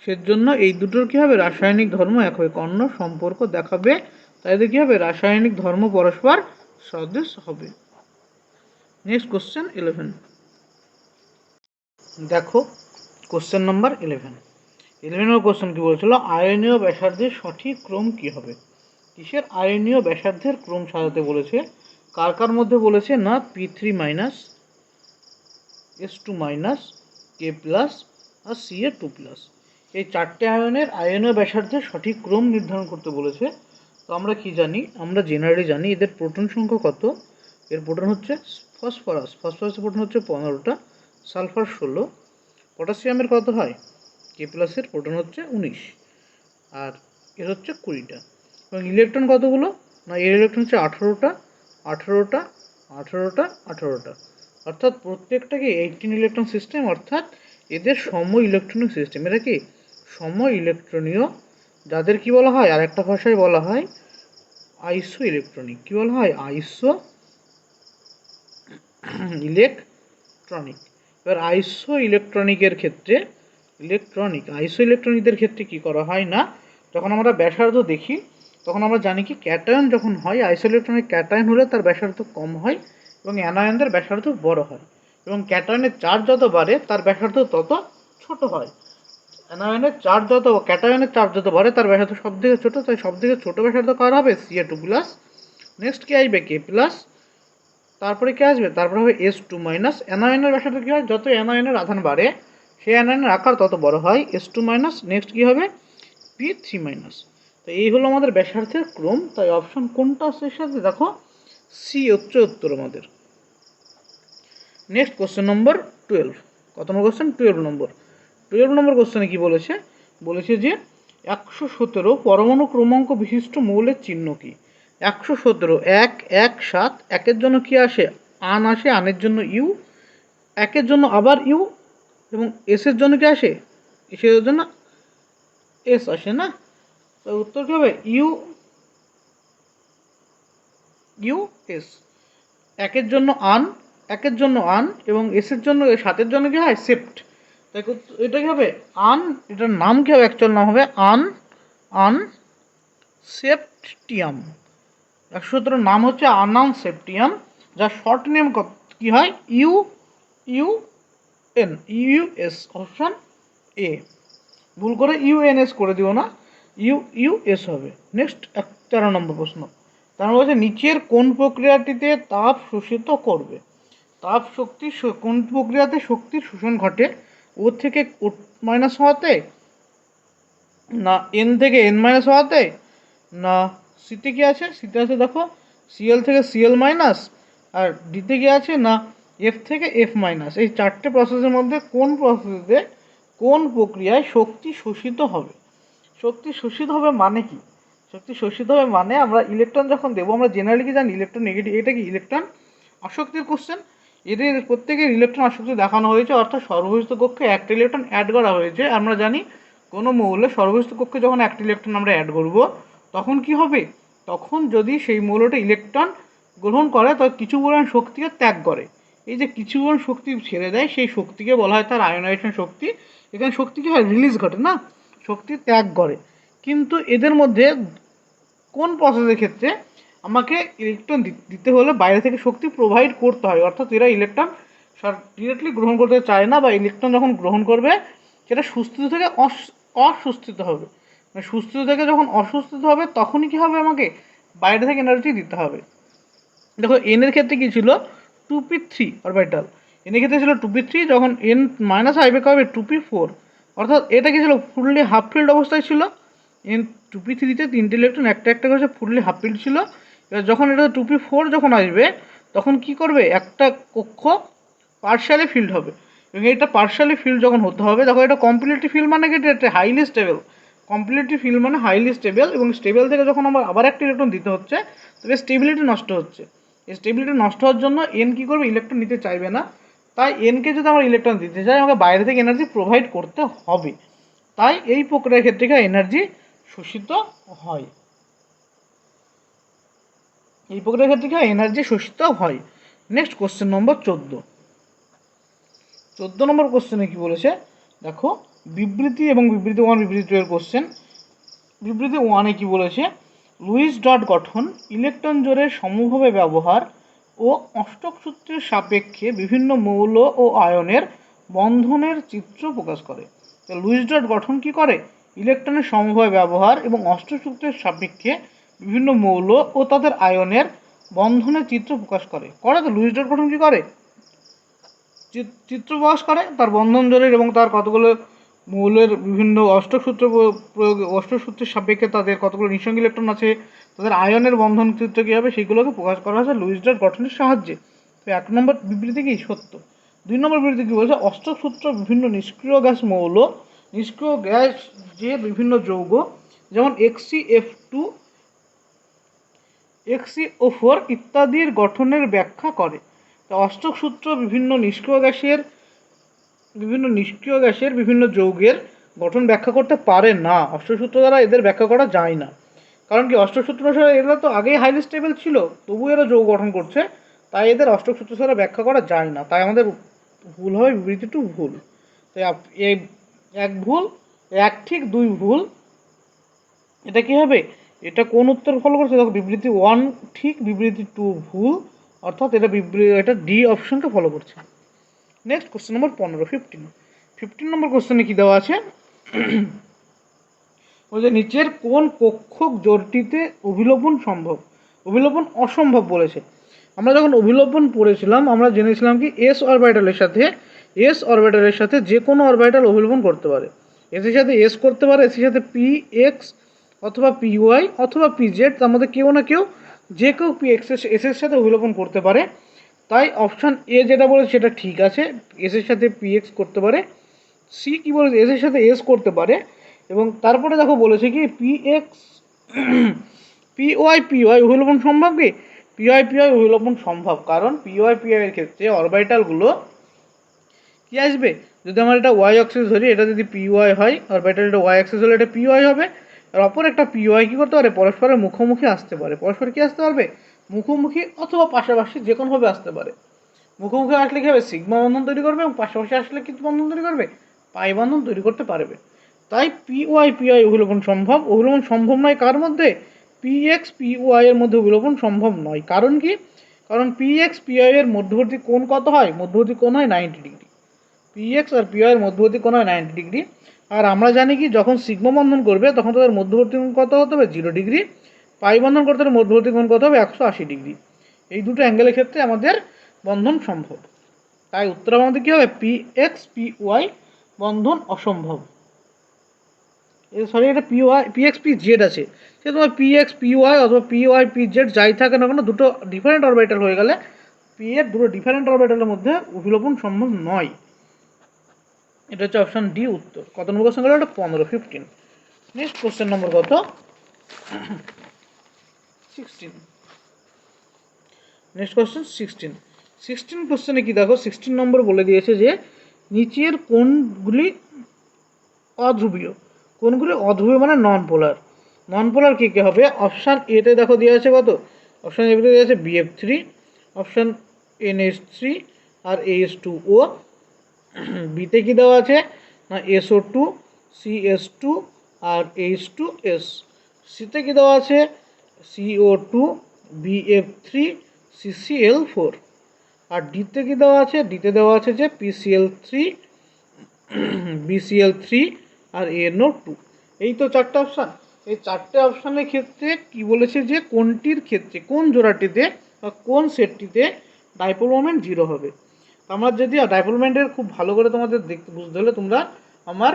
সেজন্য এই দুটোর কী হবে রাসায়নিক ধর্ম এক হবে, কর্ণ সম্পর্ক দেখাবে, তাই কী হবে রাসায়নিক ধর্ম পরস্পর সদৃশ হবে। নেক্সট কোশ্চেন 11, দেখো কোশ্চেন নাম্বার 11 কোশ্চেন কি বলেছিল, আয়নীয় ব্যাসার্ধের সঠিক ক্রম কি হবে। কিসের আয়নীয় ব্যাসার্ধের ক্রম সাজাতে বলেছে, কার কার মধ্যে বলেছে না P3 minus S2 minus K plus আর Ca2 প্লাস, এই চারটে আয়নের আয়নীয় ব্যাসার্ধের সঠিক ক্রম নির্ধারণ করতে বলেছে। তো আমরা কি জানি, আমরা জেনারেলি জানি এদের প্রোটন সংখ্যা কত, এর প্রোটন হচ্ছে ফসফরাসের প্রোটন হচ্ছে 15টা, সালফার 16, পটাশিয়ামের কত হয় K প্লাসের প্রোটন হচ্ছে 19, আর এর হচ্ছে 20টা, এবং ইলেকট্রন কতগুলো না এর ইলেকট্রন হচ্ছে 18টা 18টা 18টা 18টা, অর্থাৎ প্রত্যেকটাকে 18 ইলেকট্রন সিস্টেম, অর্থাৎ এদের সম ইলেকট্রনিক সিস্টেম। এরা কি সম ইলেকট্রনীয়, যাদের কি বলা হয় আর একটা ভাষায় বলা হয় আইসো ইলেকট্রনিক। কি বলা হয় আইসো ইলেকট্রনিক। এবার আইসো ইলেকট্রনিকের ক্ষেত্রে আইসো ইলেকট্রনিকদের ক্ষেত্রে কি করা হয় না, যখন আমরা ব্যাসার্ধ দেখি তখন আমরা জানি কি ক্যাটায়ন যখন হয় আইসো ইলেকট্রনিক ক্যাটায়ন হলে তার ব্যাসার্ধ কম হয় এবং অ্যানায়নদের ব্যাসার্ধ বড় হয়, এবং ক্যাটায়নের চার্জ যত বাড়ে তার ব্যাসার্ধ তত ছোট হয়। ক্যাটায়নের চার্জ যত বাড়ে তার ব্যাসার্ধ সব থেকে ছোট, তাই সব থেকে ছোট ব্যাসার্ধ কার হবে Ca2 প্লাস, নেক্সট কি আসবে K প্লাস, তারপরে কি আসবে তারপরে হবে S2 মাইনাস। অ্যানায়নের ব্যাসার্ধ কি হয়, যত অ্যানায়নের আধান বাড়ে সেই অ্যানায়নের আকার তত বড় হয় S2 মাইনাস, নেক্সট কি হবে P3 মাইনাস। তো এই হলো আমাদের ব্যাসার্ধের ক্রম, তাই অপশন কোনটা আসছে এর সাথে, দেখো সি হচ্ছে উত্তর আমাদের। নেক্সট কোশ্চেন নম্বর 12, কত নম্বর কোশ্চেন 12 নম্বর কোশ্চেনে কি বলেছে, বলেছে যে 117 পরমাণু ক্রমাঙ্ক বিশিষ্ট মৌলের চিহ্ন কি। 117 1 1 7, একের জন্য কি আসে আন আসে, আনের জন্য ইউ, একের জন্য আবার ইউ, এবং এসের জন্য কি আসে এসের জন্য এস আসে না, তো উত্তর কি হবে ইউ ইউ এস। একের জন্য আন এবং এসের জন্য সাতের জন্য কি হয় সেপ্ট, তাই এটা কি হবে আন, এটার নাম কি হবে অ্যাকচুয়াল নাম হবে আন সেপ্টিয়াম। 117 নাম হচ্ছে আনান সেপ্টিয়াম, যার শর্ট নেম কি হয় ইউএস, অপশন এ। ভুল করে ইউএনএস করে দিও না, ইউএস হবে। নেক্সট 13 নম্বর প্রশ্ন, তার বলছে নিচের কোন প্রক্রিয়াটিতে তাপ শোষিত করবে। কোন প্রক্রিয়াতে শক্তির শোষণ ঘটে, ও থেকে ও মাইনাস হওয়াতে, না এন থেকে এন মাইনাস হওয়াতে, না সিতে কি আছে দেখো সিএল থেকে সিএল মাইনাস, আর ডিতে কি আছে না এফ থেকে এফ মাইনাস। এই চারটে প্রসেসের মধ্যে কোন প্রক্রিয়ায় শক্তি শোষিত হবে। শক্তি শোষিত হবে মানে কি, শক্তি শোষিত হবে মানে আমরা ইলেকট্রন যখন দেবো, আমরা জেনারেলি কি জানি ইলেকট্রন নেগেটিভ, এটা কি ইলেকট্রন আসক্তির কোশ্চেন, এদের প্রত্যেকের ইলেকট্রন আসক্তি দেখানো হয়েছে, অর্থাৎ সর্বহিত কক্ষে একটা ইলেকট্রন অ্যাড করা হয়েছে। আমরা জানি কোনো মৌলে সর্বহিত কক্ষে যখন একটা ইলেকট্রন আমরা অ্যাড করব তখন কি হবে, তখন যদি সেই মৌলটা ইলেকট্রন গ্রহণ করে তখন কিছু পরিমাণ শক্তিকে ত্যাগ করে, এই যে কিছু পরিমাণ শক্তি ছেড়ে দেয় সেই শক্তিকে বলা হয় তার আয়নাইজেশন শক্তি। এখানে শক্তি কি হয় রিলিজ ঘটে না, শক্তি ত্যাগ করে। কিন্তু এদের মধ্যে কোন প্রসেসের ক্ষেত্রে আমাকে ইলেকট্রন দিতে হলে বাইরে থেকে শক্তি প্রোভাইড করতে হয়, অর্থাৎ এরা ইলেকট্রন ডিরেক্টলি গ্রহণ করতে চায় না, বা ইলেকট্রন যখন গ্রহণ করবে সেটা সুস্থিত থেকে অসুস্থিত হবে, মানে সুস্থিত থেকে যখন অসুস্থিত হবে তখনই কি হবে আমাকে বাইরে থেকে এনার্জি দিতে হবে। দেখো এন এর ক্ষেত্রে কি ছিল 2p3 অরবিটাল, এন এর ক্ষেত্রে ছিল 2p3, যখন এন মাইনাস আসবে কবে 2p4, অর্থাৎ এটা কি ছিল ফুললি হাফ ফিল্ড অবস্থায় ছিল। এন 2p3তে তিনটে ইলেকট্রন একটা করে ফুললি হাফ ফিল্ড ছিল। এবার যখন এটা 2p4 যখন আসবে তখন কি করবে, একটা কক্ষ পার্শিয়ালি ফিল্ড হবে, এবং এটা পার্শিয়ালি ফিল্ড যখন হতে হবে তখন এটা কমপ্লিটলি ফিল্ড মানে কি এটা হাইলি স্টেবল, কমপ্লিটলি ফিল্ড মানে হাইলি স্টেবল, এবং স্টেবল থেকে যখন আবার একটা ইলেকট্রন দিতে হচ্ছে তবে স্টেবিলিটি নষ্ট হচ্ছে। এই স্টেবিলিটি নষ্ট হওয়ার জন্য এন কী করবে ইলেকট্রন নিতে চাইবে না, তাই এনকে যদি আমরা ইলেকট্রন দিতে চাই আমাকে বাইরে থেকে এনার্জি প্রোভাইড করতে হবে, তাই এই প্রক্রিয়ার ক্ষেত্রে এনার্জি শোষিত হয়, এই প্রক্রিয়ার ক্ষেত্রে এনার্জি শোষিত হয়। নেক্সট কোশ্চেন নম্বর 14 নম্বর কোশ্চেনে কি বলেছে দেখো, বিবৃতি এবং বিবৃতি 1 বিবৃতি 2 এর কোশ্চেন। বিবৃতি 1-এ কি বলেছে, লুইস ডট গঠন, ইলেকট্রন জোড়ের সমভাবে ব্যবহার, ও অষ্টক সূত্রের সাপেক্ষে বিভিন্ন মৌল ও আয়নের বন্ধনের চিত্র প্রকাশ করে। তো লুইস ডট গঠন কি করে? ইলেকট্রনের সমবায় ব্যবহার এবং অষ্টক সূত্রের সাপেক্ষে বিভিন্ন মৌল ও তাদের আয়নের বন্ধনের চিত্র প্রকাশ করে। তো লুইস ডট গঠন কি করে? চিত্র প্রকাশ করে তার বন্ধন জোরের এবং তার কতগুলো মৌলের বিভিন্ন অষ্টক সূত্র প্রয়োগ, অষ্টক সূত্রের সাপেক্ষে তাদের কতগুলো নিঃসঙ্গ ইলেকট্রন আছে, তাদের আয়নের বন্ধন চিত্র কী হবে সেইগুলোকে প্রকাশ করা হয়েছে লুইস ডট গঠনের সাহায্যে। তো 1 নম্বর বিবৃতি কি সত্য। 2 নম্বর বিবৃতি কি বলছে? অষ্টক সূত্র বিভিন্ন নিষ্ক্রিয় গ্যাস মৌল, নিষ্ক্রিয় গ্যাস যে বিভিন্ন যৌগ যেমন HCF2, HCO4 ইত্যাদির গঠনের ব্যাখ্যা করে। তো অষ্টক সূত্র বিভিন্ন নিষ্ক্রিয় গ্যাসের বিভিন্ন যৌগের গঠন ব্যাখ্যা করতে পারে না। অষ্টক সূত্র দ্বারা এদের ব্যাখ্যা করা যায় না। কারণ কি? অষ্টক সূত্র ছাড়া এরা তো আগেই হাইলি স্টেবল ছিল, তবু এরা যৌগ গঠন করছে, তাই এদের অষ্টক সূত্র ছাড়া ব্যাখ্যা করা যায় না। তাই আমাদের ভুল হবে, বিবৃতি 2 ভুল। তাই এই 1 ভুল, 1 ঠিক 2 ভুল। এটা কি হবে? এটা কোন উত্তর ফলো করছে? দেখো, বিবৃতি 1 ঠিক, বিবৃতি 2 ভুল, অর্থাৎ এটা ডি অপশনকে ফলো করছে। নেক্সট কোশ্চেন নম্বর 15 নম্বর কোশ্চেনে কি দেওয়া আছে? ওই যে নিচের কোন কক্ষক জোড়টিতে অভিলোপন সম্ভব? অভিলোপন অসম্ভব বলেছে। আমরা যখন অভিলোপন পড়েছিলাম আমরা জেনেছিলাম কি এস অরবিটালের সাথে যে কোনো অরবিটাল অভিলোপন করতে পারে। এসের সাথে এস করতে পারে, এসের সাথে পি এক্স অথবা পি ওয়াই অথবা পি জেড, তার মধ্যে কেউ না কেউ যে কেউ পি এক্স এসের সাথে অভিলোপন করতে পারে। তাই অপশান এ যেটা বলেছে সেটা ঠিক আছে, এসের সাথে পি এক্স করতে পারে। সি কি বলেছে? এসের সাথে এস করতে পারে। এবং তারপরে দেখো বলেছে কি পি এক্স পি ওয়াই অভিলোপন সম্ভব কি? পি ওয়াই অভিলোপন সম্ভব, কারণ পি ওয়াই এর ক্ষেত্রে অরবিটালগুলো কি আসবে? যদি আমার এটা ওয়াই অ্যাক্সিস ধরি, এটা যদি পি ওয়াই হয়, অরবিটাল এটা ওয়াই অ্যাক্সিস হলে এটা পি ওয়াই হবে, আর অপর একটা পি ওয়াই কী করতে পারে? পরস্পরের মুখোমুখি আসতে পারে। পরস্পর কি আসতে পারবে? মুখোমুখি অথবা পাশাপাশি যে কোনোভাবে আসতে পারে। মুখোমুখি আসলে কী হবে? সিগমা বন্ধন তৈরি করবে, এবং পাশাপাশি আসলে কি বন্ধন তৈরি করবে? পাই বন্ধন তৈরি করতে পারবে। তাই পি ওয়াই অভিলোপন সম্ভব। অভিলোপন সম্ভব নয় কার মধ্যে? পি এক্স পি ওয়াই এর মধ্যে অভিলোপন সম্ভব নয়। কারণ কি? কারণ পি এক্স পি ওয়াই এর মধ্যবর্তী কোণ কত হয়? মধ্যবর্তী কোণ হয় 90 ডিগ্রি। পি এক্স আর পি ওয়াই এর মধ্যবর্তী কোণ হয় 90 ডিগ্রি। আর আমরা জানি কি যখন সিগমা বন্ধন করবে তখন তাদের মধ্যবর্তী কোণ কত হতে হবে? 0 ডিগ্রি। পাই বন্ধন করতে হলে মধ্যবর্তী কোণ কত হবে? 180 ডিগ্রি। এই দুটো অ্যাঙ্গেলের ক্ষেত্রে আমাদের বন্ধন সম্ভব। তাই উত্তর আমাদের কী হবে? পি এক্স পি ওয়াই বন্ধন অসম্ভব। সরি, এটা পি এক্স পি জেড আছে, সে তোমার পি এক্স পি ওয়াই অথবা পি ওয়াই পি জেড যাই থাকে না কেন, দুটো ডিফারেন্ট অরবিটাল হয়ে গেলে পি এর দুটো ডিফারেন্ট অরবিটালের মধ্যে অভিলোপন সম্ভব নয়। এটা হচ্ছে অপশান ডি উত্তর। কত নম্বর কোশ্চেন গেল? এটা 15। নেক্সট কোশ্চেন নম্বর কত? 16। নেক্সট কোশ্চেন 16 কোশ্চেনে কি দেখো, 16 নম্বর বলে দিয়েছে যে নিচের কোনগুলি অধ্রুবীয়? কোনগুলি অধ্রুবীয় মানে নন পোলার কী কী হবে? অপশান এতে দেখো দেওয়া আছে কত? অপশান এতে দেওয়া আছে BF3, অপশান NH3 আর AS2O। বিতে কী দেওয়া আছে? না SO2, CS2 আর H2S। সিতে কী দেওয়া আছে? CO2, BF3, CCl4। আর ডিতে কী দেওয়া আছে? ডিতে দেওয়া আছে যে PCl3, BCl3 আর NO2। এই তো 4টে অপশান। এই 4টে অপশানের ক্ষেত্রে কি বলেছে যে কোনটির ক্ষেত্রে, কোন জোড়াটিতে বা কোন সেটটিতে ডাইপোল মোমেন্ট 0 হবে। আমরা যদি ডাইপোল মোমেন্টের খুব ভালো করে তোমাদের বুঝতে হলে তোমরা আমার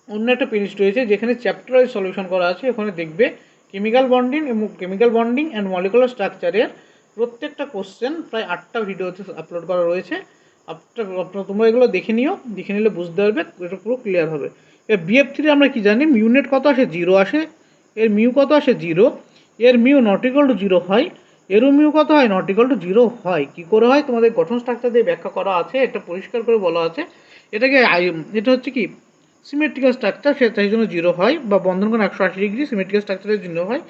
অন্য একটা প্লেলিস্ট রয়েছে যেখানে চ্যাপ্টার ওয়াইজ সলিউশন করা আছে, ওখানে দেখবে কেমিক্যাল বন্ডিং অ্যান্ড মলিকুলার স্ট্রাকচারের প্রত্যেকটা কোশ্চেন প্রায় 8টা ভিডিওতে আপলোড করা রয়েছে। তোমরা এগুলো দেখে নিলে বুঝতে পারবে, এটা পুরো ক্লিয়ার হবে। এর BF3 আমরা কি জানি? মিউনেট কত আসে? 0 আসে। এর মিউ কত আসে? 0। এর মিউ নট ইকুয়াল টু 0 হয়। এরও মিউ কত হয়? নট ইকুয়াল টু 0 হয়। কী করে হয়? তোমাদের গঠন স্ট্রাকচার দিয়ে ব্যাখ্যা করা আছে, এটা পরিষ্কার করে বলা আছে। এটা হচ্ছে কি সিমেট্রিক্যাল স্ট্রাকচার, সেই জন্য 0 হয়, বা বন্ধন কোণ 180 ডিগ্রি সিমেট্রিক্যাল স্ট্রাকচারের জন্য হয়।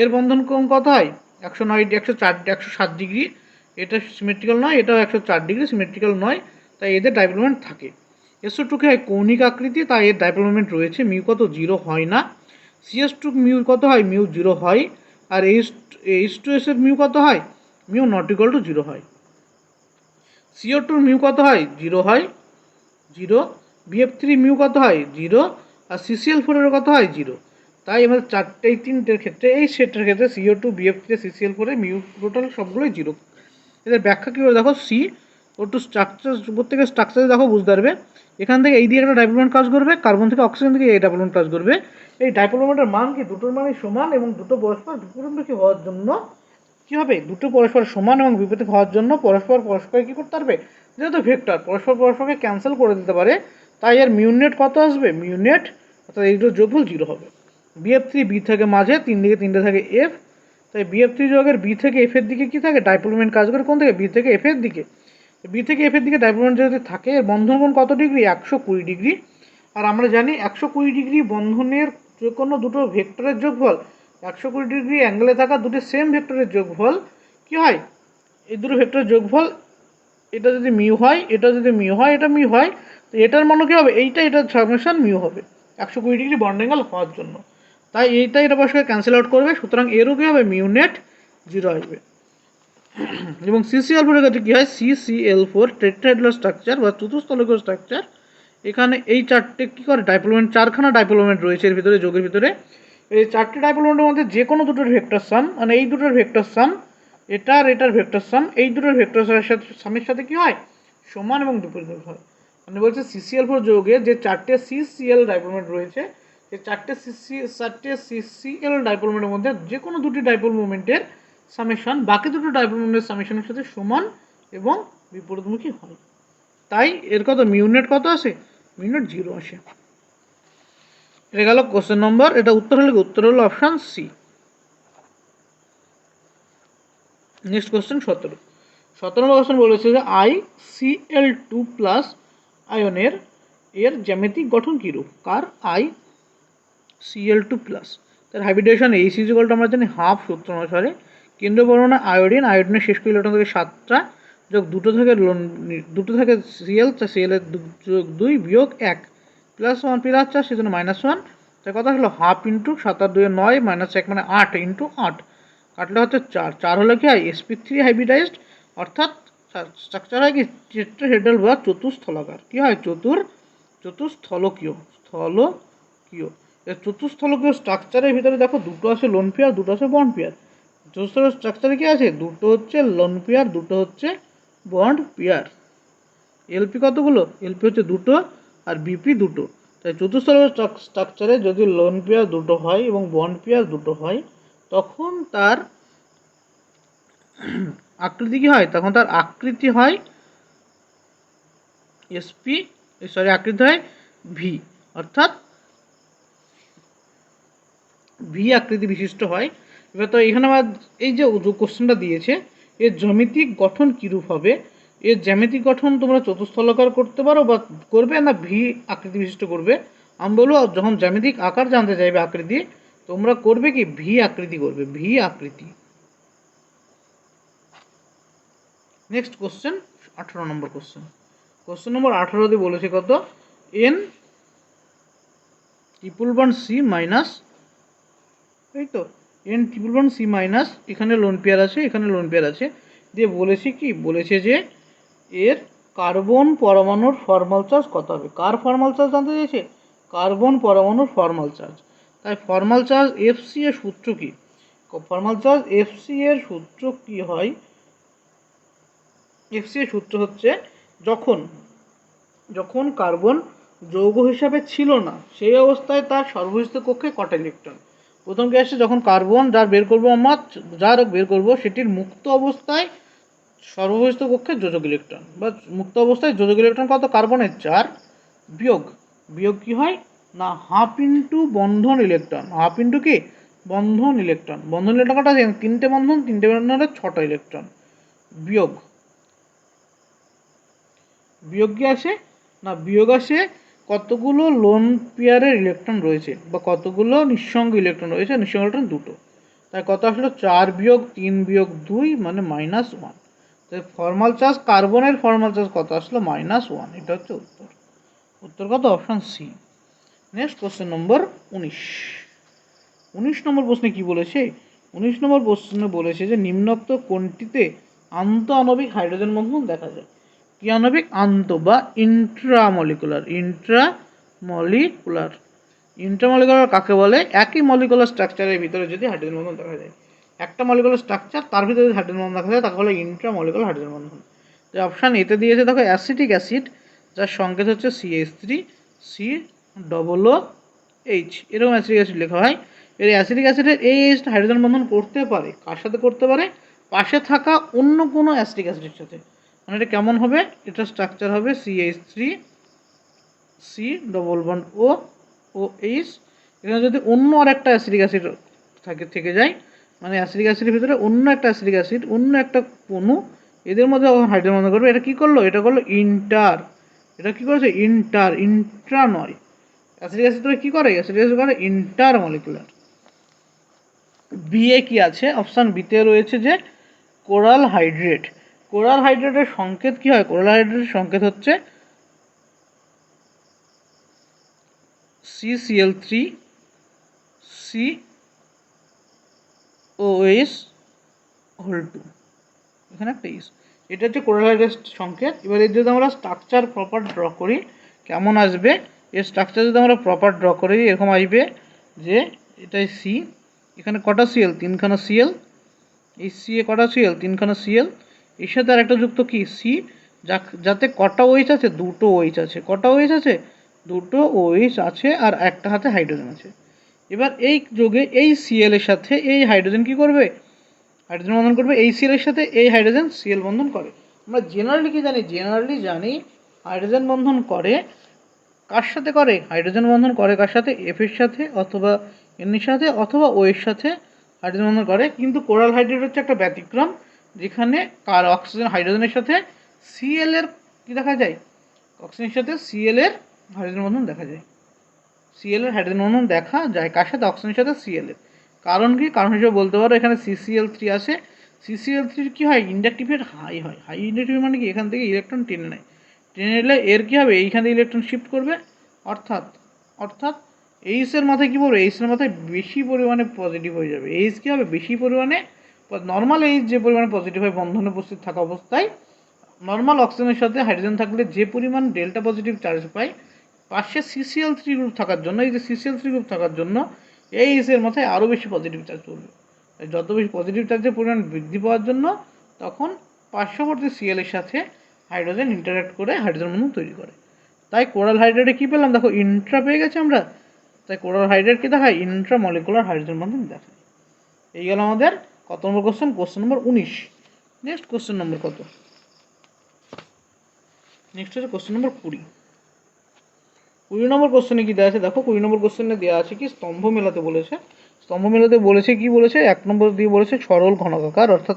এর বন্ধন কোণ কত হয়? 107 ডিগ্রি। এটা সিমেট্রিক্যাল নয়, এটাও 104 ডিগ্রি সিমেট্রিক্যাল নয়, তাই এদের ডাইপোল মোমেন্ট থাকে। SO2 কে হয় কৌণিক আকৃতি, তাই এর ডাইপোল মোমেন্ট রয়েছে। মিউ কত? 0 হয় না। CS2 মিউ কত হয়? মিউ 0 হয়। আর H2S এর মিউ কত হয়? মিউ নট ইকুয়াল টু 0 হয়। CO2 মিউ কত হয়? 0 হয়, 0। BF3 মিউ কত হয়? 0। আর CCl4 এর কত হয়? 0। তাই আমাদের এই তিনটের ক্ষেত্রে, এই সেটের ক্ষেত্রে CO2, BF3, CCl4 এর মিউ টোটাল সবগুলোই 0। এদের ব্যাখ্যা কী করে দেখো, CO2 স্ট্রাকচার, প্রত্যেকে স্ট্রাকচারে দেখো বুঝতে পারবে। এখান থেকে এই দিয়ে একটা ডাইপোল কাজ করবে, কার্বন থেকে অক্সিজেন থেকে এই ডাইপোল কাজ করবে। এই ডাইপোল মোমেন্টের মান কি? দুটোর মানই সমান এবং দুটো পরস্পর বিপরীতমুখী হওয়ার জন্য কী হবে? দুটো পরস্পর সমান এবং বিপরীত হওয়ার জন্য পরস্পর কী করতে পারবে? যেহেতু ভেক্টর পরস্পরকে ক্যান্সেল করে দিতে পারে, তাই এর মিউনেট কত আসবে? মিউনেট অর্থাৎ এই দুটো যোগফল 0 হবে। BF3 বি থেকে মাঝে, তিনটে থাকে F, তাই BF3 যোগের বি থেকে এফ এর দিকে কী থাকে? ডাইপোল মোমেন্ট কাজ করে কোন থেকে? বি থেকে এফ এর দিকে। বি থেকে এফ এর দিকে ডাইপোল মোমেন্ট যদি থাকে, বন্ধন কোণ কত ডিগ্রি? 120 ডিগ্রি। আর আমরা জানি 120 ডিগ্রি বন্ধনের যে কোনো দুটো ভেক্টরের যোগফল, 120 ডিগ্রি অ্যাঙ্গেলে থাকা দুটো সেম ভেক্টরের যোগফল কী হয়? এই দুটো ভেক্টরের যোগফল, এটা যদি মিউ হয়, এটা যদি মিউ হয়, এটা মিউ হয়, তো এটার মানে কী হবে? এটার সামেশন মিউ হবে 120 ডিগ্রি বন্ড অ্যাঙ্গেল হওয়ার জন্য। তাই এটা পরস্পর ক্যান্সেল আউট করবে, সুতরাং এরও কী হবে? মিউনেট 0 আসবে। এবং CCl4 এর ক্ষেত্রে কী হয়? CCl4 টেট্রাহেড্রাল স্ট্রাকচার বা চতুস্থলকীয় স্ট্রাকচার। এখানে এই চারটে কী করে? ডাইপোল মোমেন্ট, চারখানা ডাইপোল মোমেন্ট রয়েছে এর ভিতরে, যোগের ভিতরে। এই চারটে ডাইপোল মোমেন্টের মধ্যে যে কোনো দুটোর ভেক্টর সাম, মানে এই দুটোর ভেক্টর সাম, এটার ভেক্টর সাম, এই দুটোর ভেক্টর সামের সাথে কী হয়? সমান এবং বিপরীত হয়। মানে বলছে CCl4 যৌগে যে চারটে CCl ডাইপোল মোমেন্ট রয়েছে, এই চারটে CCl ডাইপোল মোমেন্টের মধ্যে যে কোনো দুটি ডাইপোল মোমেন্টের সামেশন বাকি দুটো ডাইপোল মোমেন্টের সামেশনের সাথে সমান এবং বিপরীতমুখী হয়। তাই এর কত? মিউনেট কত আসে? মিউনেট 0 আসে। এটা গেল কোশ্চেন নম্বর। এটা উত্তর হলো অপশান সি। নেক্সট কোশ্চেন 17 নম্বর কোশ্চেন বলেছে যে ICl2+ আয়নের জ্যামিতিক গঠন কীরূপ? কার? ICl2+। তার হাইব্রিডেশন H আমরা জানি হাফ সূত্র অনুসারে। কেন্দ্রীয় পরমাণু আয়োডিনের শেষ ইলেকট্রন থেকে 7টা, যোগ দুটো থাকে Cl, Cl-এর যোগ 2 বিয়োগ 1 +1 +4, সেজন্য -1। তার কথা হলো হাফ ইন্টু 7 আর 2 9 -1 মানে 8 ইন্টু 8 কাটলে হচ্ছে 4 হলে কি হয়? sp3 হাইব্রিডাইজড, অর্থাৎ স্ট্রাকচার হয় কি? টেট্রাহেড্রাল বা চতুস্থলকার। কি হয়? চতুস্থলকীয়। এর চতুস্থলকীয় স্ট্রাকচারের ভিতরে দেখো দুটো আছে লোন পেয়ার, দুটো আছে বন্ড পেয়ার। চতুস্থলক স্ট্রাকচারে কি আছে? দুটো হচ্ছে লোন পেয়ার, দুটো হচ্ছে বন্ড পেয়ার। এলপি কতগুলো? এলপি হচ্ছে দুটো আর বিপি দুটো। তাই চতুস্থলক স্ট্রাকচারে যদি লোন পেয়ার দুটো হয় এবং বন্ড পেয়ার দুটো হয়, তখন তার আকৃতি কি হয়? তখন তার আকৃতি হয় আকৃতি হয় ভি, অর্থাৎ ভি আকৃতি বিশিষ্ট হয়। এবার তো এখানে আবার এই যে কোশ্চেনটা দিয়েছে, এর জ্যামিতিক গঠন কীরূপ হবে? এর জ্যামিতিক গঠন তোমরা চতুস্থলকার করতে পারো বা করবে, না ভি আকৃতি বিশিষ্ট করবে। আমি বলবো যখন জ্যামিতিক আকার জানতে চাইবে আকৃতি, তোমরা করবে কি? ভি আকৃতি করবে, ভি আকৃতি। নেক্সট কোশ্চেন 18 নম্বর কোশ্চেন। কোশ্চেন নম্বর 18তে বলেছে কত? N≡C-, এই তো N≡C-, এখানে লোন পেয়ার আছে, এখানে লোন পেয়ার আছে, দিয়ে বলেছে কি? বলেছে যে এর কার্বন পরমাণুর ফর্মাল চার্জ কত হবে? কার ফর্মাল চার্জ জানতে চাইছে? কার্বন পরমাণুর ফর্মাল চার্জ। তাই ফর্মাল চার্জ FC এর সূত্র কি? ফর্মাল চার্জ FC এর সূত্র কি হয়? FC এর সূত্র হচ্ছে, যখন কার্বন যৌগ হিসাবে ছিল না, সেই অবস্থায় তার সর্বস্থ কক্ষে কটা ইলেকট্রন? প্রথম কি আসছে? যখন কার্বন যার বের করব সেটির মুক্ত অবস্থায় সর্বস্থ কক্ষে যোজক ইলেকট্রন, বা মুক্ত অবস্থায় যোজক ইলেকট্রন কত? কার্বনের 4 বিয়োগ কি হয় না? হাফ ইন্টু বন্ধন ইলেকট্রন। হাফ ইন্টু কি? বন্ধন ইলেকট্রন। বন্ধন ইলেকট্রন কটা আছে? 3টে বন্ধন, 3টে বন্ধনের 6টা ইলেকট্রন। বিয়োগ কি আসে না? বিয়োগ আসে কতগুলো লোন পেয়ারের ইলেকট্রন রয়েছে বা কতগুলো নিঃসঙ্গ ইলেকট্রন রয়েছে। নিঃসঙ্গ ইলেকট্রন দুটো। তাই কত আসলো? 4 বিয়োগ 3 বিয়োগ 2 মানে -1। তাই ফর্মাল চার্জ, কার্বনের ফর্মাল চার্জ কত আসলো? -1। এটা হচ্ছে উত্তর কত? Option C. নেক্সট কোশ্চেন নম্বর 19 নম্বর প্রশ্নে কি বলেছে? 19 নম্বর প্রশ্নে বলেছে যে নিম্নোক্ত কোনটিতে আন্তঃ আণবিক হাইড্রোজেন বন্ধন দেখা যায়। কি আণবিক? আন্তঃ বা ইন্ট্রামলিকুলার। ইন্ট্রামলিকুলার কাকে বলে? একই মলিকুলার স্ট্রাকচারের ভিতরে যদি হাইড্রোজেন বন্ধন দেখা যায়, একটা মলিকুলার স্ট্রাকচার তার ভিতরে যদি হাইড্রোজেন বন্ধন দেখা যায় তাকে বলে ইন্ট্রামলিকুলার হাইড্রোজেন বন্ধন। তো অপশান এতে দিয়েছে দেখো অ্যাসিটিক অ্যাসিড, যার সংকেত হচ্ছে CH3 COOH, এরকম অ্যাসিটিক অ্যাসিড লেখা হয়। এর অ্যাসিটিক অ্যাসিডের এই এইচটা হাইড্রোজেন বন্ধন করতে পারে কার সাথে করতে পারে? পাশে থাকা অন্য কোনো অ্যাসিটিক অ্যাসিডের সাথে। মানে এটা কেমন হবে? এটা স্ট্রাকচার হবে CH3 COOH। এখানে যদি অন্য আর একটা অ্যাসিটিক অ্যাসিড থেকে যায়, মানে অ্যাসিটিক অ্যাসিডের ভিতরে অন্য একটা অ্যাসিটিক অ্যাসিড, অন্য একটা অণু, এদের মধ্যে হাইড্রোজেন বন্ধন করবে। এটা কি করলো? এটা করলো ইন্টার। এটা কি করেছে? ইন্ট্রা নয়। অ্যাসিটিক অ্যাসিড কি করে? অ্যাসিটিক অ্যাসিড করে ইন্টারমলিকুলার। বিয়ে কি আছে? অপশান বিতে রয়েছে যে কোরাল হাইড্রেট। কোরাল হাইড্রেটের সংকেত কি হয়? কোরাল হাইড্রেটের সংকেত হচ্ছে CCl3 COOH2, এখানে একটা ইস। এটা হচ্ছে কোরাল হাইড্রেট সংকেত। এবার এর যদি আমরা স্ট্রাকচার প্রপার ড্র করি কেমন আসবে? এর স্ট্রাকচার যদি আমরা প্রপার ড্র করি এরকম আসবে যে এটাই C, এখানে কটা Cl? 3খানা Cl। এই C এ কটা Cl? 3খানা Cl। এর সাথে আর একটা যুক্ত কি? C, যাতে কটা OH আছে? দুটো OH আছে। কটা OH আছে? দুটো OH আছে, আর একটা হাতে হাইড্রোজেন আছে। এবার এই যোগে এই Cl এর সাথে এই হাইড্রোজেন কি করবে? হাইড্রোজেন বন্ধন করবে। এই Cl এর সাথে এই হাইড্রোজেন Cl বন্ধন করে। আমরা জেনারেলি কি জানি? জেনারেলি জানি হাইড্রোজেন বন্ধন করে কার সাথে করে? হাইড্রোজেন বন্ধন করে কার সাথে? F এর সাথে, অথবা N এর সাথে, অথবা O এর সাথে হাইড্রোজেন বন্ধন করে। কিন্তু কোরাল হাইড্রেট হচ্ছে একটা ব্যতিক্রম, যেখানে কার অক্সিজেন হাইড্রোজেনের সাথে Cl এর কি দেখা যায়? অক্সিজেনের সাথে Cl এর হাইড্রোজেন বন্ধন দেখা যায়। Cl এর হাইড্রোজেন বন্ধন দেখা যায় কার সাথে? অক্সিজেনের সাথে Cl এর। কারণ কি? কারণ হিসেবে বলতে পারো এখানে CCl3 আসে। CCl3 কি হয়? ইন্ডাকটিভের হাই হয়। হাই ইন্ডাকটিভ মানে কি? এখান থেকে ইলেকট্রন টেনে নেয়। টেনে নিলে এর কি হবে? এইখান থেকে ইলেকট্রন শিফট করবে, অর্থাৎ এইচ এর মাথায় কী পড়বে? এইচ এর মাথায় বেশি পরিমাণে পজিটিভ হয়ে যাবে। এইচ কী হবে? বেশি পরিমাণে, নর্মাল এইচ যে পরিমাণে পজিটিভ হয় বন্ধনে উপস্থিত থাকা অবস্থায়, নর্মাল অক্সিজেনের সাথে হাইড্রোজেন থাকলে যে পরিমাণ ডেল্টা পজিটিভ চার্জ পায়, পাশে CCl3 গ্রুপ থাকার জন্য, এই যে CCl3 গ্রুপ থাকার জন্য এই এইচ এর মাথায় আরও বেশি পজিটিভ চার্জ পড়বে। যত বেশি পজিটিভ চার্জের পরিমাণ বৃদ্ধি পাওয়ার জন্য তখন পার্শ্ববর্তী Cl এর সাথে হাইড্রোজেন ইন্টারাক্ট করে হাইড্রোজেন বন্ধন তৈরি করে। তাই কোরাল হাইড্রেটে কী পেলাম? দেখো ইন্ট্রা পেয়ে গেছে আমরা। তাই কোরাল হাইড্রেট কি দেখায়? ইন্ট্রামলিকুলার হাইড্রোজেন বন্ধন দেখায়। এই গেল আমাদের কত নম্বর কোশ্চেন? কোশ্চেন নম্বর 19। নেক্সট কোশ্চেন নম্বর কত? নেক্সট হচ্ছে কোশ্চেন নম্বর 20। 20 নম্বর কোশ্চেনে কি দেওয়া আছে? দেখো 20 নম্বর কোশ্চেনে দেওয়া আছে কি? স্তম্ভ মেলাতে বলেছে। স্তম্ভ মেলাতে বলেছে কি বলেছে? 1 নম্বর দিয়ে বলেছে সরল ঘনকাকার অর্থাৎ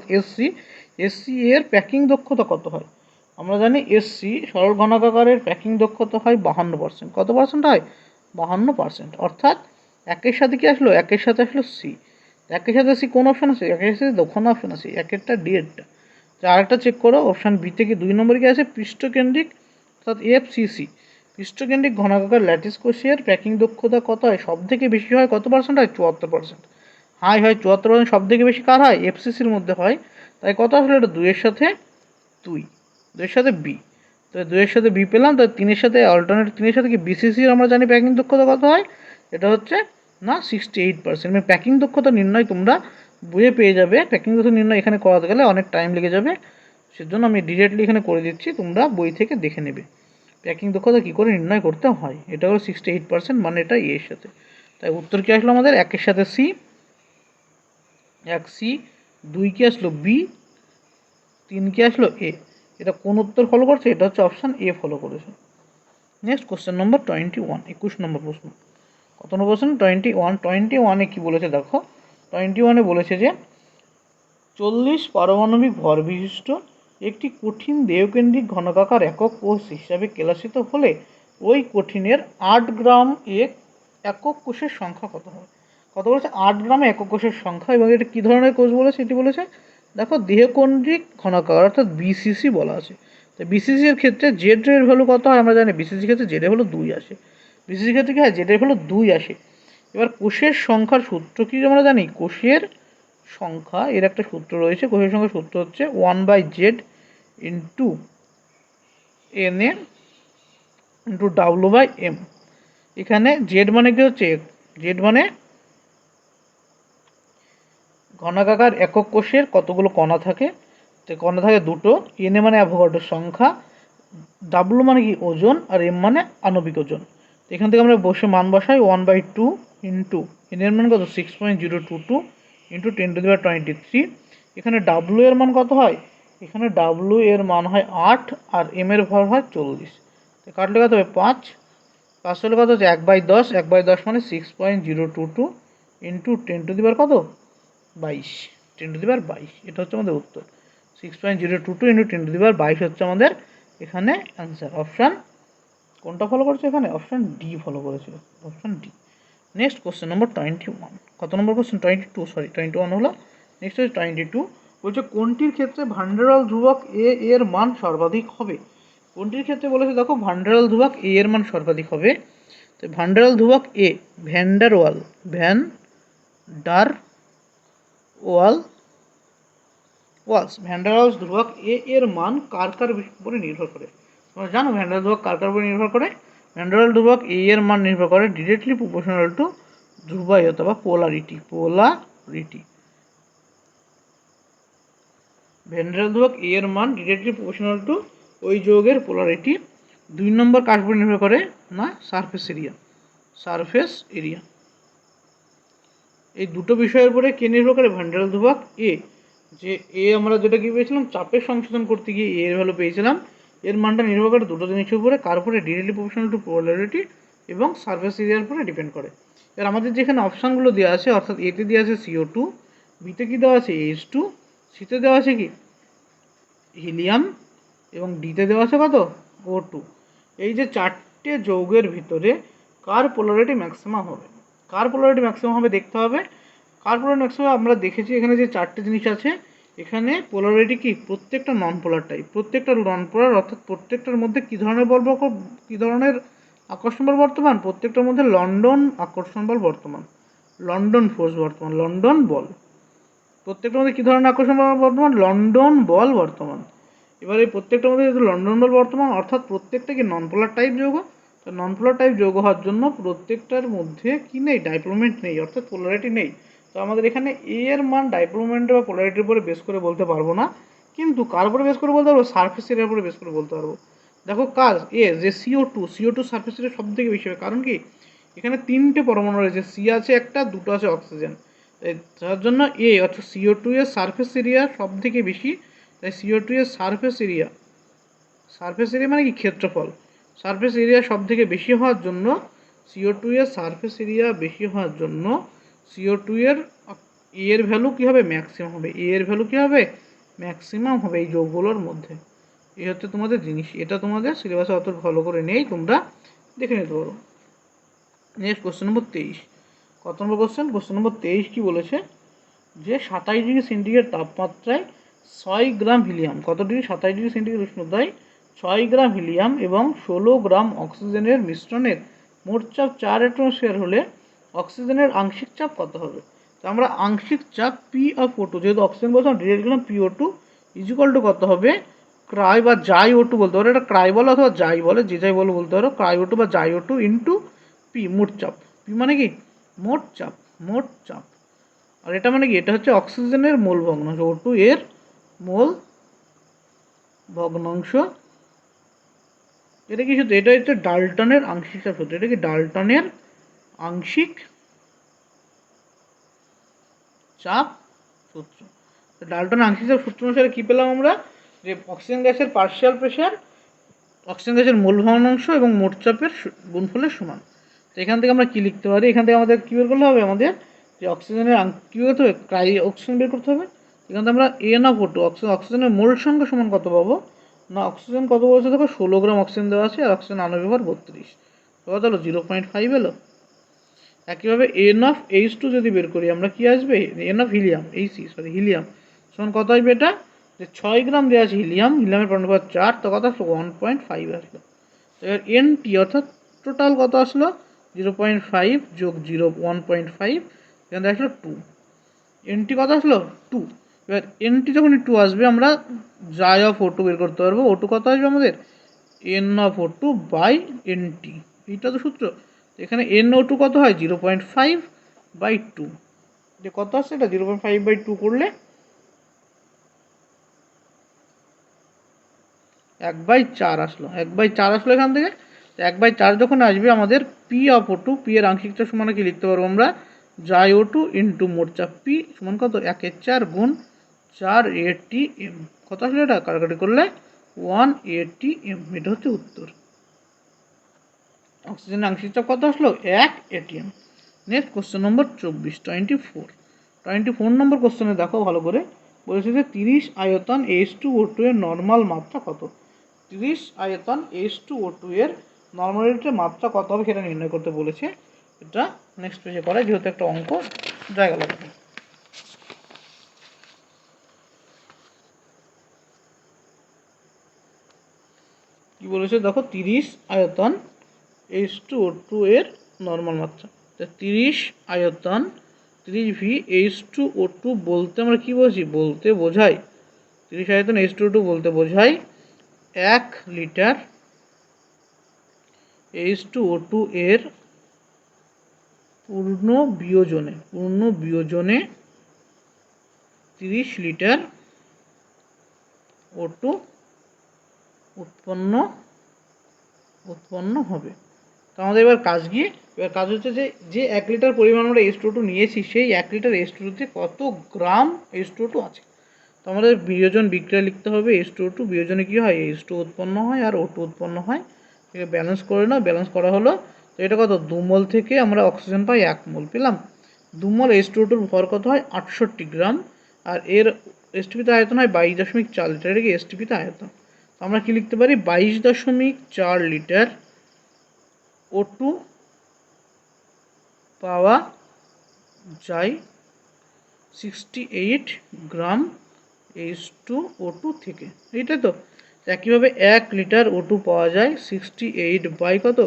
এসসি এর প্যাকিং দক্ষতা কত হয়? আমরা জানি এসসি সরল ঘনকাকারের প্যাকিং দক্ষতা হয় 52%। কত পার্সেন্ট হয়? 52%। অর্থাৎ একের সাথে কি আসলো? একের সাথে আসলো সি। একের সাথে সি কোন অপশান আছে? একের সাথে দক্ষণ অপশান আছে, একেরটা ডিএডটা। আরেকটা চেক করো, অপশান বি থেকে 2 নম্বরে কি আছে? পৃষ্ঠকেন্দ্রিক অর্থাৎ FCC পৃষ্ঠকেন্দ্রিক ঘনকাকার ল্যাটিস কোষের প্যাকিং দক্ষতা কত হয়? সব থেকে বেশি হয় কত পার্সেন্ট হয়? 74%। হাই হয় 74%। সব থেকে বেশি কার হয়? FCCর মধ্যে হয়। তাই কত আসলে? এটা 2 এর সাথে 2 সাথে বি। তো 2 এর সাথে বি পেলাম। তো 3 এর সাথে অল্টারনেট 3 এর সাথে কি BCCর আমরা জানি প্যাকিং দক্ষতা কত হয়? এটা হচ্ছে না 68%। মানে প্যাকিং দক্ষতা নির্ণয় তোমরা বইয়ে পেয়ে যাবে। প্যাকিং দক্ষতা নির্ণয় এখানে করাতে গেলে অনেক টাইম লেগে যাবে, সেজন্য আমি ডিরেক্টলি এখানে করে দিচ্ছি, তোমরা বই থেকে দেখে নেবে প্যাকিং দক্ষতা কী করে নির্ণয় করতে হয়। এটা হলো 68%, মানে এটা এর সাথে। তাই উত্তর কী আসলো আমাদের? 1 সাথে সি, 1 সি, 2 কি আসলো? বি, 3 কি আসলো? এ। এটা কোন উত্তর ফলো করছে? এটা হচ্ছে অপশান এ ফলো করেছে। নেক্সট কোশ্চেন নম্বর 21, 21 নম্বর প্রশ্ন। কত নম্বর প্রশ্ন? 21। 21-এ কী বলেছে দেখো। 21-এ বলেছে যে 40 পারমাণবিক ভর বিশিষ্ট একটি কঠিন দেহকেন্দ্রিক ঘনকাকার একক কোষ হিসাবে ক্লাসিত হলে ওই কঠিনের 8 গ্রাম একক কোষের সংখ্যা কত হবে? কত বলেছে? 8 গ্রামে একক কোষের সংখ্যা। এবং এটা কী ধরনের কোষ বলেছে? এটি বলেছে দেখো দেহকেন্দ্রিক ঘনকাকার অর্থাৎ BCC বলা আছে। তো BCC এর ক্ষেত্রে জেড এর ভ্যালু কত হয়? আমরা জানি BCC ক্ষেত্রে জেড এর ভ্যালু 2 আসে। BCC ক্ষেত্রে কি হয়? জেড এর ভ্যালু 2 আসে। এবার কোষের সংখ্যার সূত্র কি আমরা জানি? কোষের সংখ্যা এর একটা সূত্র রয়েছে। কোষের সংখ্যার সূত্র হচ্ছে 1/z into NA into W/m। এখানে জেড মানে কি হচ্ছে, জেড মানে ঘনাকাকার একক কোষের কতগুলো কণা থাকে, তো কণা থাকে দুটো। NA মানে অ্যাভোগাড্রোর সংখ্যা, ডাব্লু মানে কি ওজন, আর এম মানে আণবিক ওজন। তো এখান থেকে আমরা বসে মান বসাই 1/2 ইন্টু এন এর মান কত 6.022 ইন্টু 10⁻23। এখানে ডাব্লু এর মান কত হয়, এখানে ডাব্লু এর মান হয় 8 আর এম এর ভর হয় 40। তো কাটলে কত হবে 5, 5 হলে কত হচ্ছে 1/10, 1/10 মানে 6.022 ইন্টু 10⁻কত 22, 10⁻22। এটা হচ্ছে আমাদের উত্তর। 6.022 ইন্টু 10⁻22 হচ্ছে আমাদের এখানে অ্যান্সার। অপশান কোনটা ফলো করেছে এখানে, অপশান ডি ফলো করেছিল, অপশান ডি। নেক্সট কোশ্চেন নম্বর 21। কত নম্বর কোশ্চেন, 22, সরি 21 হলো। নেক্সট হচ্ছে 22, বলছে কোনটির ক্ষেত্রে ভান্ডারাল ধ্রুবক এ এর মান সর্বাধিক হবে। কোনটির ক্ষেত্রে বলেছে দেখো ভান্ডারাল ধ্রুবক এ এর মান সর্বাধিক হবে। তো ভান্ডারাল ধ্রুবক এ ভ্যান্ডারওয়ালস ধ্রুবক এ এর মান কার কার উপরে নির্ভর করে। তোমরা জানো ভ্যান্ডারাল ধ্রুবক কার কার উপরে নির্ভর করে। ভ্যান্ডারাল ধ্রুবক এ এর মান নির্ভর করে ডিরেক্টলি প্রপোর্শনাল টু ধ্রুবায়তা বা পোলারিটি। ভ্যান্ডারাল ধ্রুবক এ এর মান ডিরেক্টলি প্রপোর্শনাল টু ওই যৌগের পোলারিটি। 2 নম্বর কার উপরে নির্ভর করে না, সারফেস এরিয়া। এই দুটো বিষয়ের উপরে কে নির্ভর করে, ভ্যান্ডারাল ধ্রুবক এ। যে এ আমরা যেটা কি পেয়েছিলাম, চাপের সংশোধন করতে গিয়ে এর ভ্যালু পেয়েছিলাম, এর মানটা নির্ভর করে দুটো জিনিসের উপরে, কার উপরে, ডিরেক্টলি প্রপোর্শনাল টু পোলারিটি এবং সারফেস এরিয়ার উপরে ডিপেন্ড করে। এবার আমাদের যেখানে অপশানগুলো দেওয়া আছে, অর্থাৎ এতে দেওয়া আছে CO2, বিতে কি দেওয়া আছে H2, সিতে দেওয়া আছে কি হিলিয়াম এবং ডিতে দেওয়া আছে কত O2। এই যে চারটে যৌগের ভিতরে কার পোলারিটি ম্যাক্সিমাম হবে, কার পোলারিটি ম্যাক্সিমাম হবে দেখতে হবে। কার পোলারিটি ম্যাক্সিমাম আমরা দেখেছি এখানে যে চারটে জিনিস আছে, এখানে পোলারিটি কি প্রত্যেকটা নন পোলার টাইপ, প্রত্যেকটা নন পোলার, অর্থাৎ প্রত্যেকটার মধ্যে কী ধরনের বল, কী ধরনের আকর্ষণ বল বর্তমান, প্রত্যেকটার মধ্যে লন্ডন আকর্ষণ বল বর্তমান, লন্ডন ফোর্স বর্তমান, লন্ডন বল। প্রত্যেকটার মধ্যে কী ধরনের আকর্ষণ বল বর্তমান, লন্ডন বল বর্তমান। এবার এই প্রত্যেকটার মধ্যে যেহেতু লন্ডন বল বর্তমান, অর্থাৎ প্রত্যেকটা কি নন পোলার টাইপ যৌগ। তো নন পোলার টাইপ যৌগ হওয়ার জন্য প্রত্যেকটার মধ্যে কি নেই, ডাইপোলমেন্ট নেই, অর্থাৎ পোলারিটি নেই। তো আমাদের এখানে এ এর মান ডাইপোলমেন্টের বা পোলারিটির উপরে বেস করে বলতে পারবো না, কিন্তু কার উপরে বেস করে বলতে পারবো, সারফেস এরিয়ার উপরে বেস করে বলতে পারবো। দেখো কাজ এ যে CO2 সারফেস এরিয়া সব থেকে বেশি হবে, কারণ কি এখানে 3টে পরমাণু রয়েছে, সি আছে একটা, দুটো আছে অক্সিজেন। তার জন্য এ অর্থাৎ CO2 এর সারফেস এরিয়া সব থেকে বেশি। তাই CO2 এর সারফেস এরিয়া মানে কি ক্ষেত্রফল, সারফেস এরিয়া সব থেকে বেশি হওয়ার জন্য CO2 এর সারফেস এরিয়া বেশি হওয়ার জন্য CO2 এর এর ভ্যালু কী হবে, ম্যাক্সিমাম হবে। এর ভ্যালু কী হবে, ম্যাক্সিমাম হবে এই যৌগগুলোর মধ্যে। এই হচ্ছে তোমাদের জিনিস, এটা তোমাদের সিলেবাসে অত ভালো করে নেই, তোমরা দেখে নিতে পারো। নেক্সট কোশ্চেন নম্বর 23। কত নম্বর কোশ্চেন, কোশ্চেন নম্বর 23 কি বলেছে, যে 27°C তাপমাত্রায় 6 গ্রাম হিলিয়াম, কত ডিগ্রি, 27°C উষ্ণতায় 6 গ্রাম হিলিয়াম এবং 16 গ্রাম অক্সিজেনের মিশ্রণের মোট চাপ 4 অ্যাটমোস্ফিয়ার হলে অক্সিজেনের আংশিক চাপ কত হবে। তো আমরা আংশিক চাপ P(O2), যেহেতু অক্সিজেন বলছিলাম ডিরেক্ট গেলাম PO2 ইজিক্যাল টু কত হবে, ক্রাই বা জাই O2 বলতে পারো, এটা ক্রাই বলে অথবা জাই বলে, যে যাই বলে বলতে পারো, ক্রাই O2 বা জাই O2 ইন্টু পি মোট চাপ। পি মানে কি মোট চাপ। আর এটা মানে কি, এটা হচ্ছে অক্সিজেনের মোল ভগ্নাংশ, O2 এর মোল ভগ্নাংশ। এটা কি সূত্র, এটা হচ্ছে ডাল্টনের আংশিক চাপ সূত্র। এটা কি ডাল্টনের আংশিক চাপ সূত্র। ডাল্টনের আংশিক চাপ সূত্র অনুসারে কী পেলাম আমরা, যে অক্সিজেন গ্যাসের পার্শিয়াল প্রেশার, অক্সিজেন গ্যাসের মোল ভগ্নাংশ এবং মোট চাপের গুণফলের সমান। তো এখান থেকে আমরা কী লিখতে পারি, এখান থেকে আমাদের কী বের করতে হবে, আমাদের যে অক্সিজেনের কী করতে হবে, অক্সিজেন বের করতে হবে। এখান থেকে আমরা NO2 অক্সিজেনের মোল সংখ্যা সমান কত পাবো না, অক্সিজেন কত বলছে দেখো, 16 গ্রাম অক্সিজেন দেওয়া আছে, আর অক্সিজেন আণবিক ভর 32, কত হলো 0.5 এলো। একইভাবে NH2 যদি বের করি আমরা, কি আসবে, হিলিয়াম সমান কত আসবে, এটা যে 6 গ্রাম দেওয়া আছে হিলিয়ামের পরমাণু 4, তো কত আসলো 1.5 আসলো। এবার NT অর্থাৎ টোটাল কত আসলো 0.5 যোগ 1.5, এখানে আসলো 2। এনটি কত আসলো 2। এবার এনটি যখন 2 আসবে আমরা জাই অফ O2 বের করতে পারবো। O2 কত আসবে আমাদের N of O2 by N T, এইটা তো সূত্র। এখানে NO2 কত হয় 0.5/2, যে কত আসছে এটা 0.5/2 করলে 1/4 আসলো। 1/4 আসলো এখান থেকে। 1/4 যখন আসবে আমাদের পি অফ O2, পি এর আংশিকটা সমান কি লিখতে পারবো আমরা জাই O2 ইন্টু মোট চাপ পি সমান কত 1/4 গুণ 4 ATM। কত আসলো এটা কাটাকাটি করলে 1 ATM, এটা হচ্ছে উত্তর। অক্সিজেনের আংশিক চাপ কত আসলো 1 ATM। নেক্সট কোশ্চেন নম্বর 24 নম্বর কোশ্চেনে দেখো ভালো করে, বলেছে যে 30 আয়তন H2O2 এর নর্মাল মাত্রা কত। 30 আয়তন H2O2 এর নর্মালিটির মাত্রা কত হবে সেটা নির্ণয় করতে বলেছে। এটা নেক্সট পেজে করা, যেহেতু একটা অঙ্ক জায়গা লাগবে। কি বলেছে দেখো 30 আয়তন H2O2 এর নর্মাল মাত্রা। 30 আয়তন 30V H2O2 বলতে আমরা কি বলছি, বলতে বোঝাই 30 আয়তন H2O2 বলতে বোঝাই 1 লিটার H2O2 এর পূর্ণ বিয়োজনে 30 লিটার O2 উৎপন্ন হবে। তো আমাদের এবার কাজ হচ্ছে যে 1 লিটার পরিমাণ আমরা H2O2 নিয়েছি, সেই 1 লিটার H2O2 কত গ্রাম H2O2 আছে। তো আমাদের বিয়োজন বিক্রিয়া লিখতে হবে। H2O2 বিয়োজনে কি হয় H2 উৎপন্ন হয় আর O2 উৎপন্ন হয়, এটাকে ব্যালেন্স করে নাও। ব্যালেন্স করা হলো, তো এটা কত 2 মোল থেকে আমরা অক্সিজেন পাই 1 মোল পেলাম। 2 মোল H2O2 ভর কত হয় 68 গ্রাম, আর এর এসটিপিতে আয়তন হয় 22.4 লিটার। এটা কি এসটিপিতে আয়তন। আমরা কি লিখতে পারি 22.4 লিটার O2 পাওয়া যায় 68 গ্রাম H2O2 থেকে, এইটা তো। একইভাবে 1 লিটার O2 পাওয়া যায় 68 বাই কত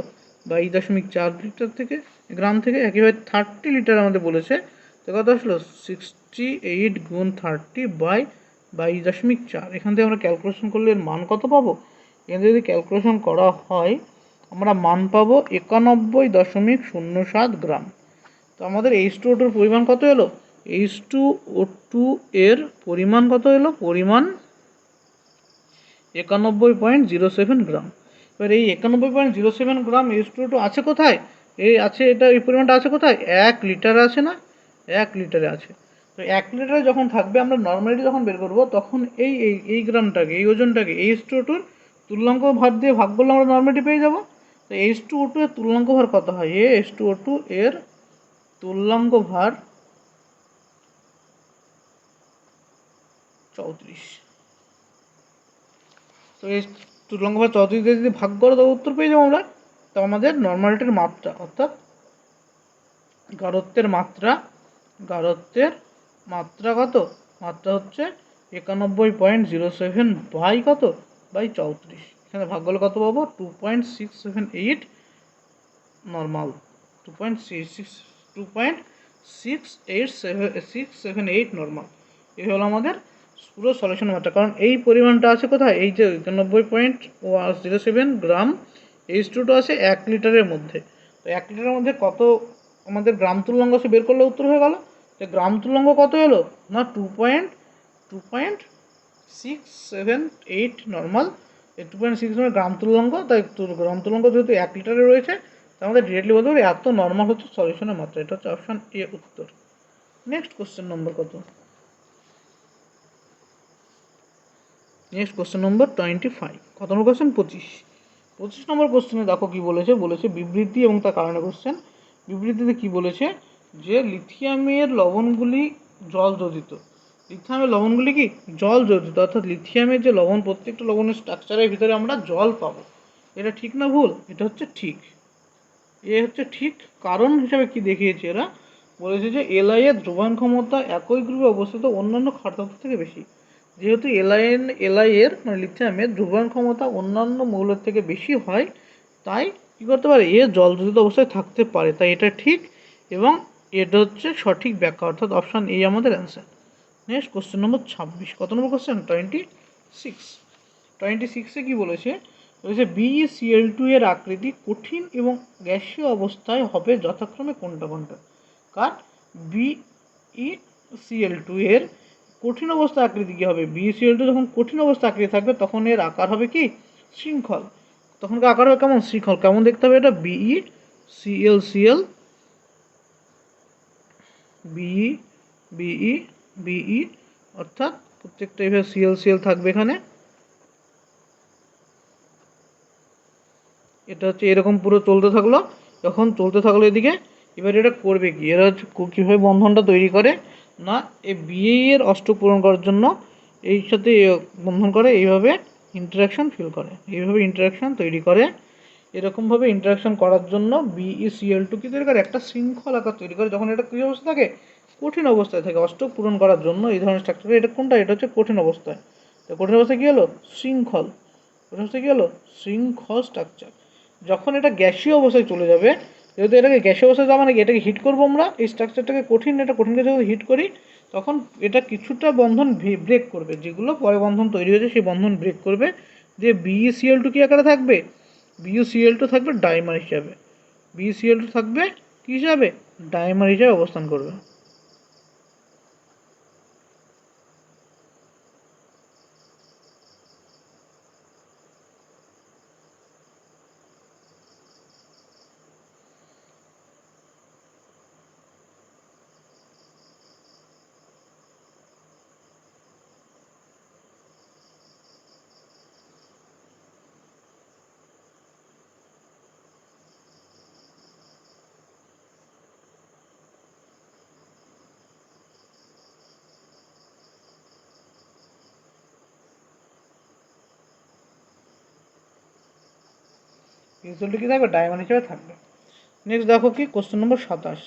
22.4 লিটার থেকে গ্রাম থেকে। একইভাবে 30 লিটার আমাদের বলেছে, তো কত আসলো 68 গুণ 30 বাই 22.4। এখান থেকে আমরা ক্যালকুলেশন করলে এর মান কত পাবো, এখানে যদি ক্যালকুলেশন করা হয় আমরা মান পাবো 91.07 গ্রাম। তো আমাদের H2O2 এর পরিমাণ কত এলো, H2O2 এর পরিমাণ কত এলো, পরিমাণ 91.07 গ্রাম। এবার এই 91.07 গ্রাম H2O2 আছে কোথায়, এই পরিমাণটা আছে কোথায় 1 লিটারে আছে না, 1 লিটারে আছে। তো 1 লিটারে যখন থাকবে আমরা নর্মালিটি যখন বের করব তখন এই গ্রামটাকে, এই ওজনটাকে H2O2 এর তুল্যাঙ্ক ভার দিয়ে ভাগ করলে আমরা নর্মালিটি পেয়ে যাব। তো H2O2 এর তুল্যাঙ্ক ভার কত হয়, H2O2 এর তুল্যাঙ্ক ভার 34। তো এই তুল্যাঙ্ক ভার 34 দিয়ে যদি ভাগ করো তবে উত্তর পেয়ে যাবো আমরা। তো আমাদের নর্মালিটির মাত্রা অর্থাৎ গাঢ়ত্বের মাত্রা কত, মাত্রা হচ্ছে 91.07 বাই কত বাই 34। এখানে ভাগ করলে কত পাবো 2.678 নর্মাল, 2.678 নর্মাল। এই হলো আমাদের পুরো সলিউশন মাত্রা। কারণ এই পরিমাণটা আছে কোথায়, এই যে 91.07 গ্রাম H2O2 আছে 1 লিটারের মধ্যে। তো 1 লিটারের মধ্যে কত আমাদের গ্রাম তুল্যাঙ্ক সে বের করলে উত্তর হয়ে গেল। তো গ্রাম তুল্যাঙ্ক কত হলো না 2.678 নর্মাল। এই 2.6 গ্রাম তুল্যাঙ্ক, তাই গ্রাম তুল্যাঙ্ক যেহেতু 1 লিটারে রয়েছে, আমাদের ডিরেক্টলি বলতে পারি এত নর্মাল হচ্ছে সলিউশনের মাত্রা। এটা হচ্ছে অপশন এ উত্তর। নেক্সট কোশ্চেন নম্বর কত, নেক্সট কোশ্চেন নম্বর 25। কত নম্বর কোশ্চেন 25 নম্বর কোশ্চেনে দেখো কি বলেছে বিবৃতি এবং তার কারণে কোশ্চেন। বিবৃতিতে কি বলেছে যে লিথিয়ামের লবণগুলি জল যোজিত। লিথিয়ামের লবণগুলি কি জল যোজিত, অর্থাৎ লিথিয়ামের যে লবণ প্রত্যেকটা লবণের স্ট্রাকচারের ভিতরে আমরা জল পাবো। এটা ঠিক না ভুল, এটা হচ্ছে ঠিক, এ হচ্ছে ঠিক। কারণ হিসাবে কি দেখিয়েছে এরা, বলেছে যে এলআই এর দ্রবণ ক্ষমতা একই গ্রুপে অবস্থিত অন্যান্য ক্ষারতত্ত্ব থেকে বেশি। যেহেতু এলআই এর মানে লিথিয়ামের দ্রবণ ক্ষমতা অন্যান্য মৌলের থেকে বেশি হয়, তাই কী করতে পারে এ জল যোজিত অবস্থায় থাকতে পারে, তাই এটা ঠিক। এবং এটা হচ্ছে সঠিক ব্যাখ্যা, অর্থাৎ অপশান এ আমাদের অ্যান্সার। নেক্সট কোশ্চেন নম্বর 26। কত নম্বর কোশ্চেন? 26। 26-এ কী বলেছে? বলেছে BeCl2 এর আকৃতি কঠিন এবং গ্যাসীয় অবস্থায় হবে যথাক্রমে কোনটা কোনটা? কার? BeCl2 এর কঠিন অবস্থা আকৃতি কী হবে? BeCl2 যখন কঠিন অবস্থা আকৃতি থাকবে তখন এর আকার হবে কি? শৃঙ্খল। তখনকার আকার হবে কেমন? শৃঙ্খল। কেমন দেখতে হবে এটা? BeCl BE অর্থাৎ প্রত্যেকটা এভাবে Cl থাকবে এখানে। এটা হচ্ছে এরকম পুরো চলতে থাকলো। যখন চলতে থাকলো এদিকে, এবার এটা করবে কি? এরা হচ্ছে কীভাবে বন্ধনটা তৈরি করে না, এই বিএ এর অষ্টক পূরণ করার জন্য এই সাথে বন্ধন করে, এইভাবে ইন্টারাকশান ফিল করে, এইভাবে ইন্টারাকশান তৈরি করে। এরকমভাবে ইন্টারাকশান করার জন্য BeCl2 কি তৈরি করে? একটা শৃঙ্খল আকার তৈরি করে। যখন এটা কী অবস্থা থাকে? কঠিন অবস্থায় থাকে। অষ্টক পূরণ করার জন্য এই ধরনের স্ট্রাকচার। এটা কোনটা? এটা হচ্ছে কঠিন অবস্থায়। তো কঠিন অবস্থায় কী হলো? শৃঙ্খল। কঠিন অবস্থায় কী হলো? শৃঙ্খল স্ট্রাকচার। যখন এটা গ্যাসীয় অবস্থায় চলে যাবে, যেহেতু এটাকে গ্যাসীয় অবস্থায় যাওয়া মানে এটাকে হিট করবো আমরা, এই স্ট্রাকচারটাকে কঠিনকে যখন হিট করি তখন এটা কিছুটা বন্ধন ব্রেক করবে, যেগুলো পরে বন্ধন তৈরি হয়েছে সেই বন্ধন ব্রেক করবে। যে BeCl2 কী আকারে থাকবে? BeCl2 থাকবে ডাইমার হিসাবে। BeCl2 থাকবে কী হিসাবে? ডাইমার হিসাবে অবস্থান করবে। BeCl2 কী থাকবে? ডাইমার হিসাবে থাকবে। নেক্সট দেখো কি কোশ্চেন নম্বর 27।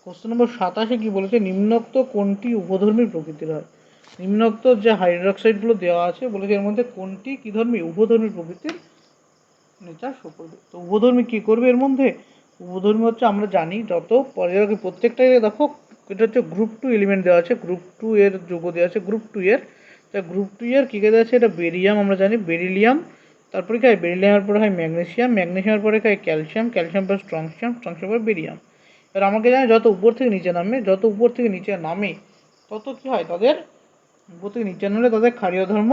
কোশ্চেন নম্বর 27-এ কী বলেছে? নিম্নোক্ত কোনটি উপধর্মী প্রকৃতির হয়? নিম্নোক্ত যে হাইড্রোক্সাইডগুলো দেওয়া আছে বলেছে এর মধ্যে কোনটি কী ধর্মী? উপধর্মী প্রকৃতির নেচার শো করবে। তো উপধর্মী কী করবে এর মধ্যে? উপধর্মী হচ্ছে আমরা জানি যত পর্যায়কে প্রত্যেকটাই দেখো, এটা হচ্ছে গ্রুপ 2 এলিমেন্ট দেওয়া আছে, গ্রুপ 2 এর যৌগ দেওয়া আছে, গ্রুপ 2 এর। তা গ্রুপ 2 এর কী দেওয়া আছে? এটা বেরিয়াম, আমরা জানি বেরিলিয়াম। তারপরে কি হয়? বেরিলিয়ামের পরে হয় ম্যাগনেসিয়াম, ম্যাগনেসিয়ামের পরে হয় ক্যালসিয়াম, ক্যালসিয়াম পরে স্ট্রংসিয়াম, স্ট্রংসিয়াম পরে বেরিয়াম। এবার আমাকে জানি যত উপর থেকে নিচে নামে, যত উপর থেকে নিচে নামে তত কী হয়? তাদের উপর থেকে নিচে নামলে তাদের ক্ষারীয় ধর্ম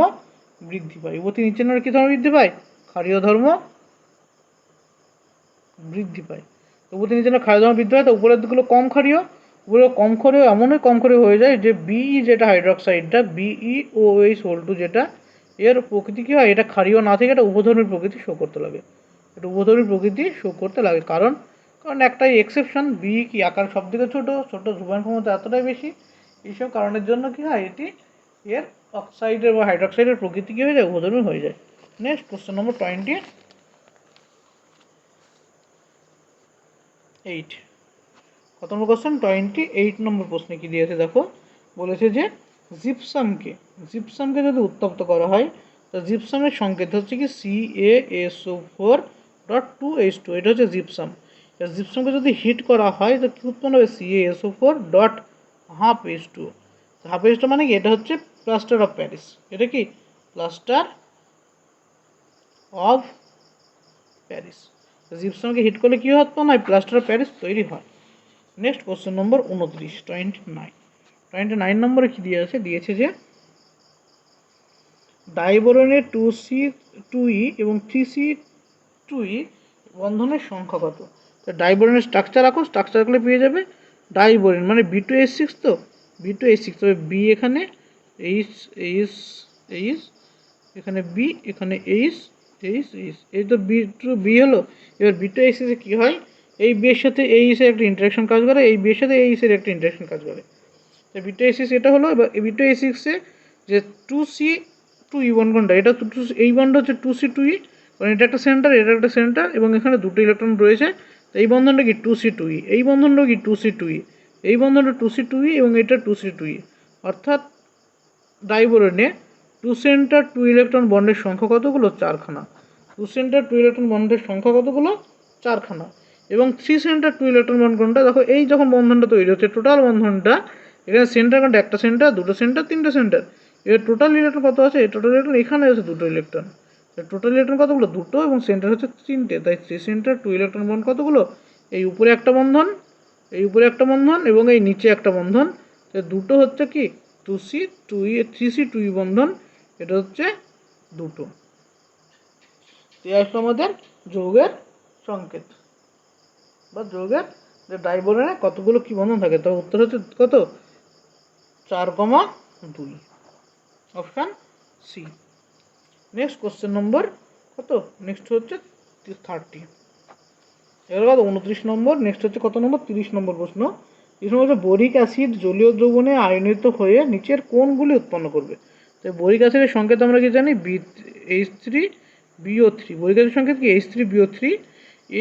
বৃদ্ধি পায়। উপর থেকে নিচে নামলে কী ধর্ম বৃদ্ধি পায়? ক্ষারীয় ধর্ম বৃদ্ধি পায়। তো উপর থেকে নিচে নামলে ক্ষারীয় ধর্ম বৃদ্ধি পায়। তো উপরের দিকগুলো কম ক্ষারীয়, উপরে কম ক্ষারীয়, এমনই কম ক্ষারীয় হয়ে যায় যে যেটা হাইড্রোক্সাইডটা BeOH যেটা, এর প্রকৃতি কী হয়? এটা ক্ষারীয় না থেকে এটা উভধর্মী প্রকৃতি শো করতে লাগে। এটা উভধর্মী প্রকৃতি শো করতে লাগে। কারণ একটাই এক্সেপশন, কি আকার সব থেকে ছোটো, ধ্রুবণ ক্ষমতা এতটাই বেশি। এইসব কারণের জন্য কী হয়? এটি এর অক্সাইডের বা হাইড্রোক্সাইডের প্রকৃতি কী হয়ে যায়? উভধর্মী হয়ে যায়। নেক্সট কোশ্চেন নম্বর 28। কত নম্বর কোশ্চেন? 28 নম্বর প্রশ্নে কী দিয়েছে দেখো, বলেছে যে জিপসামকে যদি উত্তপ্ত করা হয় তো জিপসামের সংকেত হচ্ছে কি CaSO4.2H2। এটা হচ্ছে জিপসাম। জিপসামকে যদি হিট করা হয় তো কী উৎপন্ন হবে? CaSO4.12H2। হাফ H2 মানে কি? এটা হচ্ছে প্লাস্টার অফ প্যারিস। এটা কি? Plaster of Paris. জিপসামকে হিট করলে কী উৎপন্ন হয়? প্লাস্টার অফ প্যারিস তৈরি হয়। নেক্সট কোশ্চেন নম্বর 29, 29 নম্বরে কী দিয়ে আছে? দিয়েছে যে ডাইবোরনের 2C2E এবং 3C2E বন্ধনের সংখ্যা কত? তো ডাইবোরনের স্ট্রাকচার রাখো, স্ট্রাকচার করলে পেয়ে যাবে ডাইবোরেন মানে B2H6। তো B2H6, তবে বি এখানে এইচ, এখানে বি, এখানে এইচ, এই তো বি হলো। এবার B2H6 কী হয়? এই বিয়ের সাথে এইচের একটা ইন্টারাকশন কাজ করে, এই বিয়ের সাথে এইচের একটা ইন্টারাকশন কাজ করে। তো B2H6 এটা হলো। এবার B2H6-এ যে 2C2E বন্ড কোনটা? এটা এই বন্ড হচ্ছে 2C2E, কারণ এটা একটা সেন্টার, এটা একটা সেন্টার, এবং এখানে দুটো ইলেকট্রন রয়েছে। তো এই বন্ধনটা কি? 2C2E। এই বন্ধনটা কি? 2C2E। এই বন্ধনটা 2C2E এবং এটা 2C2E। অর্থাৎ ডাইবোরনে 2 সেন্টার 2 ইলেকট্রন বন্ডের সংখ্যা কতগুলো? 4খানা। 2 সেন্টার 2 ইলেকট্রন বন্ডের সংখ্যা কতগুলো? 4খানা। এবং 3 সেন্টার 2 ইলেকট্রন বন্ড কোনটা? দেখো এই যখন বন্ধনটা তৈরি হচ্ছে টোটাল বন্ধনটা, এখানে সেন্টার কোনটা? একটা সেন্টার, দুটো সেন্টার, তিনটে সেন্টার। এর টোটাল ইলেকট্রন কত আছে? এই টোটাল ইলেকট্রন এখানে আছে দুটো ইলেকট্রন। টোটাল ইলেকট্রন কতগুলো? দুটো, এবং সেন্টার হচ্ছে তিনটে। তাই 3 সেন্টার 2 ইলেকট্রন বন্ড কতগুলো? এই উপরে একটা বন্ধন, এই উপরে একটা বন্ধন, এবং এই নিচে একটা বন্ধন। তো দুটো হচ্ছে কি 3C2E বন্ধন, এটা হচ্ছে দুটো। এই আসলো আমাদের যৌগের সংকেত বা যৌগের যে ডাইবোরনে কতগুলো কি বন্ধন থাকে। তার উত্তর হচ্ছে কত? 4,2, অপশান সি। নেক্সট কোশ্চেন নম্বর কত? নেক্সট হচ্ছে 30। এর বাদ 29 নম্বর। নেক্সট হচ্ছে কত নম্বর? 30 নম্বর প্রশ্ন। 30 নম্বর হচ্ছে বোরিক অ্যাসিড জলীয় দ্রবণে আয়নিত হয়ে নিচের কোনগুলি উৎপন্ন করবে? তো বোরিক অ্যাসিডের সংকেত আমরা কি জানি? H3BO3। বোরিক অ্যাসিড সংকেত কি? H3BO3।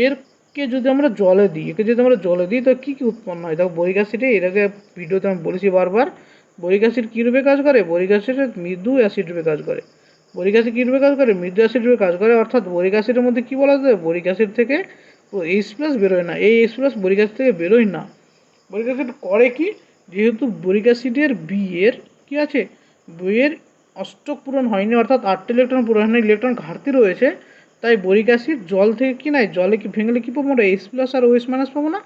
এরকে যদি আমরা জলে দিই, একে যদি আমরা জলে দিই তো কী কী উৎপন্ন হয়? দেখো বোরিক অ্যাসিডে, এর আগে ভিডিওতে আমি বলেছি বারবার, বোরিক অ্যাসিড কী রূপে কাজ করে? বোরিক অ্যাসিড মৃদু অ্যাসিড রূপে কাজ করে। বোরিক অ্যাসিড কী রূপে কাজ করে? মৃদু অ্যাসিড রূপে কাজ করে। অর্থাৎ বোরিক অ্যাসিডের মধ্যে কী বলা যায়? বোরিক অ্যাসিড থেকে H+ বেরোয় না, এই H+ বোরিক অ্যাসিড থেকে বেরোয় না। বোরিক অ্যাসিড করে কি? যেহেতু বোরিক অ্যাসিডের বি এর কি আছে? বি এর অষ্টক পূরণ হয়নি, অর্থাৎ 8টি ইলেকট্রন পূরণ হয়নি, ইলেকট্রন ঘাটতি রয়েছে। তাই বোরিক অ্যাসিড জল থেকে কি নাই, জলে কি ভেঙে কী পাবো আমরা? H+ আর OH- পাবো না?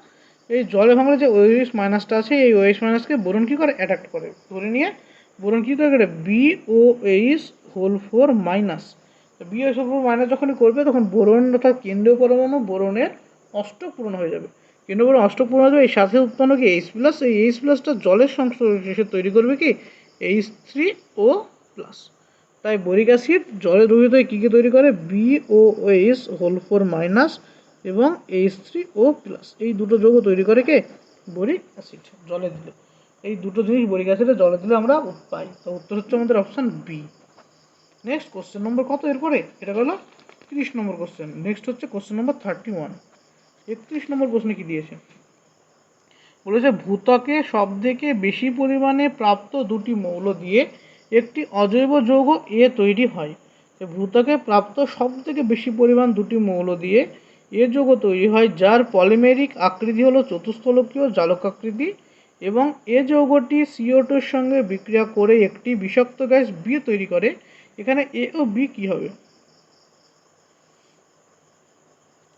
এই জলে ভাঙলে যে OH- আছে, এই OH- বোরন কী করে? অ্যাট্রাক্ট করে। ধরে নিয়ে বোরন কী করে? BOH4-। BOH4- যখনই করবে তখন বোরন অর্থাৎ কেন্দ্রীয় পরমাণু বোরনের অষ্টক পূরণ হয়ে যাবে। কেন্দ্রীয় পরমাণু অষ্টক পূরণ হয়ে যাবে। এই সাথে উৎপন্ন কি H+, এই H+টা জলের সংশ্লেষে তৈরি করবে কি H3O+। তাই বোরিক অ্যাসিড জলে দ্রবীভূত হয়ে কী কী তৈরি করে? BOH4- এবং H3O+, এই দুটো যৌগ তৈরি করে কে? বোরিক অ্যাসিড জলে দিলে। এই দুটো জিনিস বোরিক অ্যাসিডে জলে দিলে আমরা পাই। তো উত্তর হচ্ছে আমাদের অপশান বি। নেক্সট কোশ্চেন নম্বর কত এরপরে? এটা হলো 30 নম্বর কোশ্চেন। নেক্সট হচ্ছে কোশ্চেন নম্বর 31। 31 নম্বর প্রশ্নে কি দিয়েছে? বলেছে ভূত্বকে সবথেকে বেশি পরিমাণে প্রাপ্ত দুটি মৌল দিয়ে একটি অজৈব যৌগ এ তৈরি হয়। ভূত্বকে প্রাপ্ত সবথেকে বেশি পরিমাণ দুটি মৌল দিয়ে এ যৌগ তৈরি হয়, যার পলিমেরিক আকৃতি হলো চতুস্থলকীয় জালকাকৃতি, এবং এ যৌগটি CO2 এর সঙ্গে বিক্রিয়া করে একটি বিষাক্ত গ্যাস বি তৈরি করে। এখানে এ ও বি কী হবে?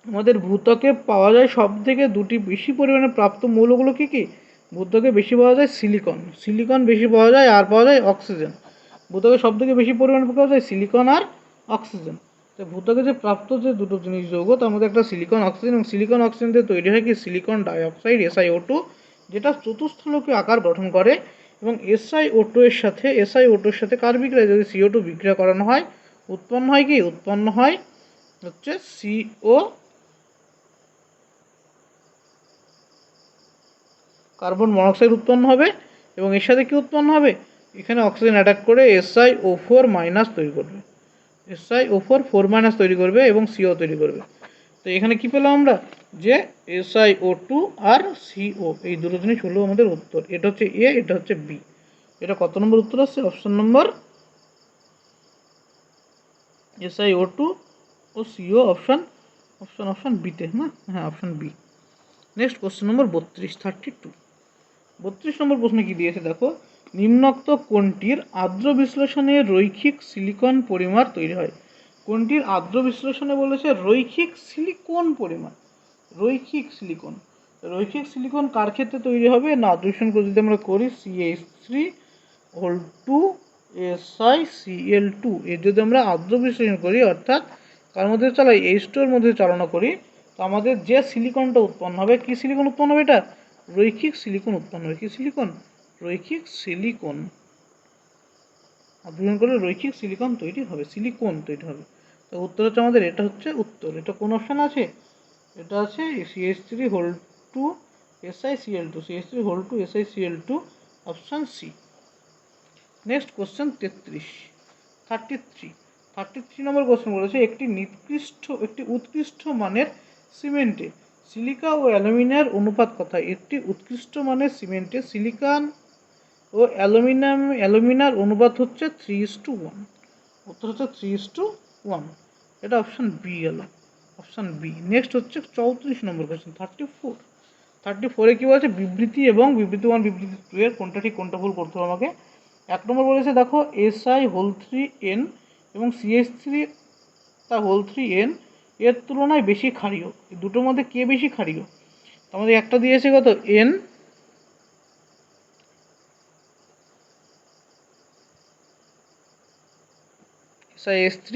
আমাদের ভূত্বকে পাওয়া যায় সব থেকে দুটি বেশি পরিমাণে প্রাপ্ত মৌলগুলো কী কী? ভূত্বকে বেশি পাওয়া যায় সিলিকন বেশি পাওয়া যায়, আর পাওয়া যায় অক্সিজেন। ভূত্বকে সব থেকে বেশি পরিমাণে পাওয়া যায় সিলিকন আর অক্সিজেন। তো ভূত্বকে যে প্রাপ্ত যে দুটো জিনিস যৌগ, তার মধ্যে একটা সিলিকন অক্সিজেন, এবং সিলিকন অক্সিজেন দিয়ে তৈরি হয় কি সিলিকন ডাইঅক্সাইড SiO2, যেটা চতুস্থলকীয় আকার গঠন করে। এবং SiO2 এর সাথে কার বিক্রিয়া? যদি CO2 বিক্রিয়া করানো হয় উৎপন্ন হয় কি? উৎপন্ন হয় হচ্ছে CO, কার্বন মনোক্সাইড উৎপন্ন হবে, এবং এর সাথে কি উৎপন্ন হবে? এখানে অক্সিজেন অ্যাটাক করে SiO4- তৈরি করবে। SiO4 তৈরি করবে এবং CO তৈরি করবে। তো এখানে কি পেলাম আমরা? যে SiO2 আর CO, এই দুটো জিনিস হলো আমাদের উত্তর। এটা হচ্ছে এ, এটা হচ্ছে বি। এটা কত নম্বর উত্তর আসছে? অপশন নম্বর SiO2 ও CO, অপশন বিতে না? হ্যাঁ, option B. Next question number 32। 32 number প্রশ্নে কি দিয়েছে দেখো, নিম্নোক্ত কোনটির আর্দ্র বিশ্লেষণে রৈখিক সিলিকন পলিমার তৈরি হয়? কোনটির আর্দ্র বিশ্লেষণে বলেছে রৈখিক সিলিকন পলিমার? রৈখিক সিলিকন কার ক্ষেত্রে তৈরি হবে? না, আর্দ্র বিশ্লেষণ করে যদি আমরা করি CH3 SiCl2, এর যদি আমরা আর্দ্র বিশ্লেষণ করি, অর্থাৎ কার মধ্যে চালাই? H2 এর মধ্যে চালনা করি, তো আমাদের যে সিলিকনটা উৎপন্ন হবে, কি সিলিকন উৎপন্ন হবে? এটা রৈখিক সিলিকন উৎপন্ন হবে। কি সিলিকন? রৈখিক সিলিকন। আদ্রবীকরণ করলে রৈখিক সিলিকন তৈরি হবে, সিলিকন তৈরি হবে। তো উত্তর হচ্ছে আমাদের, এটা হচ্ছে উত্তর। এটা কোন অপশান আছে? এটা আছে CH3 SiCl2, CH3 SiCl2, option C. Next question 33 number question বলেছে একটি উৎকৃষ্ট মানের সিমেন্টে সিলিকা ও অ্যালুমিনিয়ামের অনুপাত কত? একটি উৎকৃষ্ট মানের সিমেন্টে সিলিকন ও অ্যালুমিনিয়ার অনুপাত হচ্ছে 3:1। উত্তর হচ্ছে 3:1। এটা অপশান বি গেল। Option B. নেক্সট হচ্ছে 34 নম্বর কোয়েশ্চেন, 34-এ কী বলেছে, বিবৃতি এবং বিবৃতি 1 বিবৃতি 2 এর কোনটা ঠিক কোনটা ভুল করতে হবে আমাকে। 1 নম্বর বলেছে দেখো SI3N এবং CH3 এর তুলনায় বেশি ক্ষারীয়। এই দুটোর মধ্যে কে বেশি ক্ষারীয়? আমাদের একটা দিয়েছে কত, N, SiS3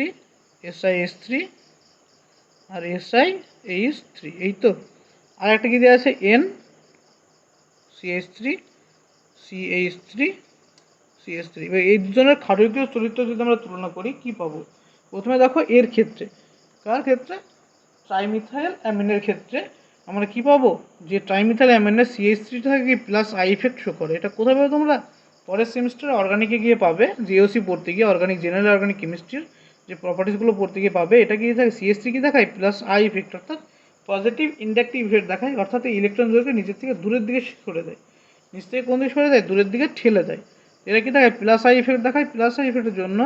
আর SiH3, এই তো। আর একটা কি দেওয়া আছে, N, CH3 এবার এই দুজনের ক্ষারকীয় চরিত্র যদি আমরা তুলনা করি কি পাবো? প্রথমে দেখো এর ক্ষেত্রে, কার ক্ষেত্রে, ট্রাইমিথাইল অ্যামিনের ক্ষেত্রে আমরা কি পাবো, যে ট্রাইমিথাইল অ্যামিনের CH3টাকে প্লাস আই ইফেক্ট শো করে। এটা কোথায় পাবে তোমরা? পরের সেমিস্টারে অর্গানিকে গিয়ে পাবে, জিওসি পড়তে গিয়ে, অর্গানিক জেনারেল অর্গানিক কেমিস্ট্রির যে প্রপার্টিসগুলো পড়তে গিয়ে পাবে। এটা কি থাকে, CH3 কি দেখায়, প্লাস আই ইফেক্ট, অর্থাৎ পজিটিভ ইন্ডাকটিভ ইফেক্ট দেখায়, অর্থাৎ এই ইলেকট্রনগুলোকে নিজের থেকে দূরের দিকে সরে দেয়, নিচ থেকে কোন দিকে সরে দেয়, দূরের দিকে ঠেলে দেয়। এটা কি দেখায়, প্লাস আই ইফেক্ট দেখায়। প্লাস আই ইফেক্টের জন্য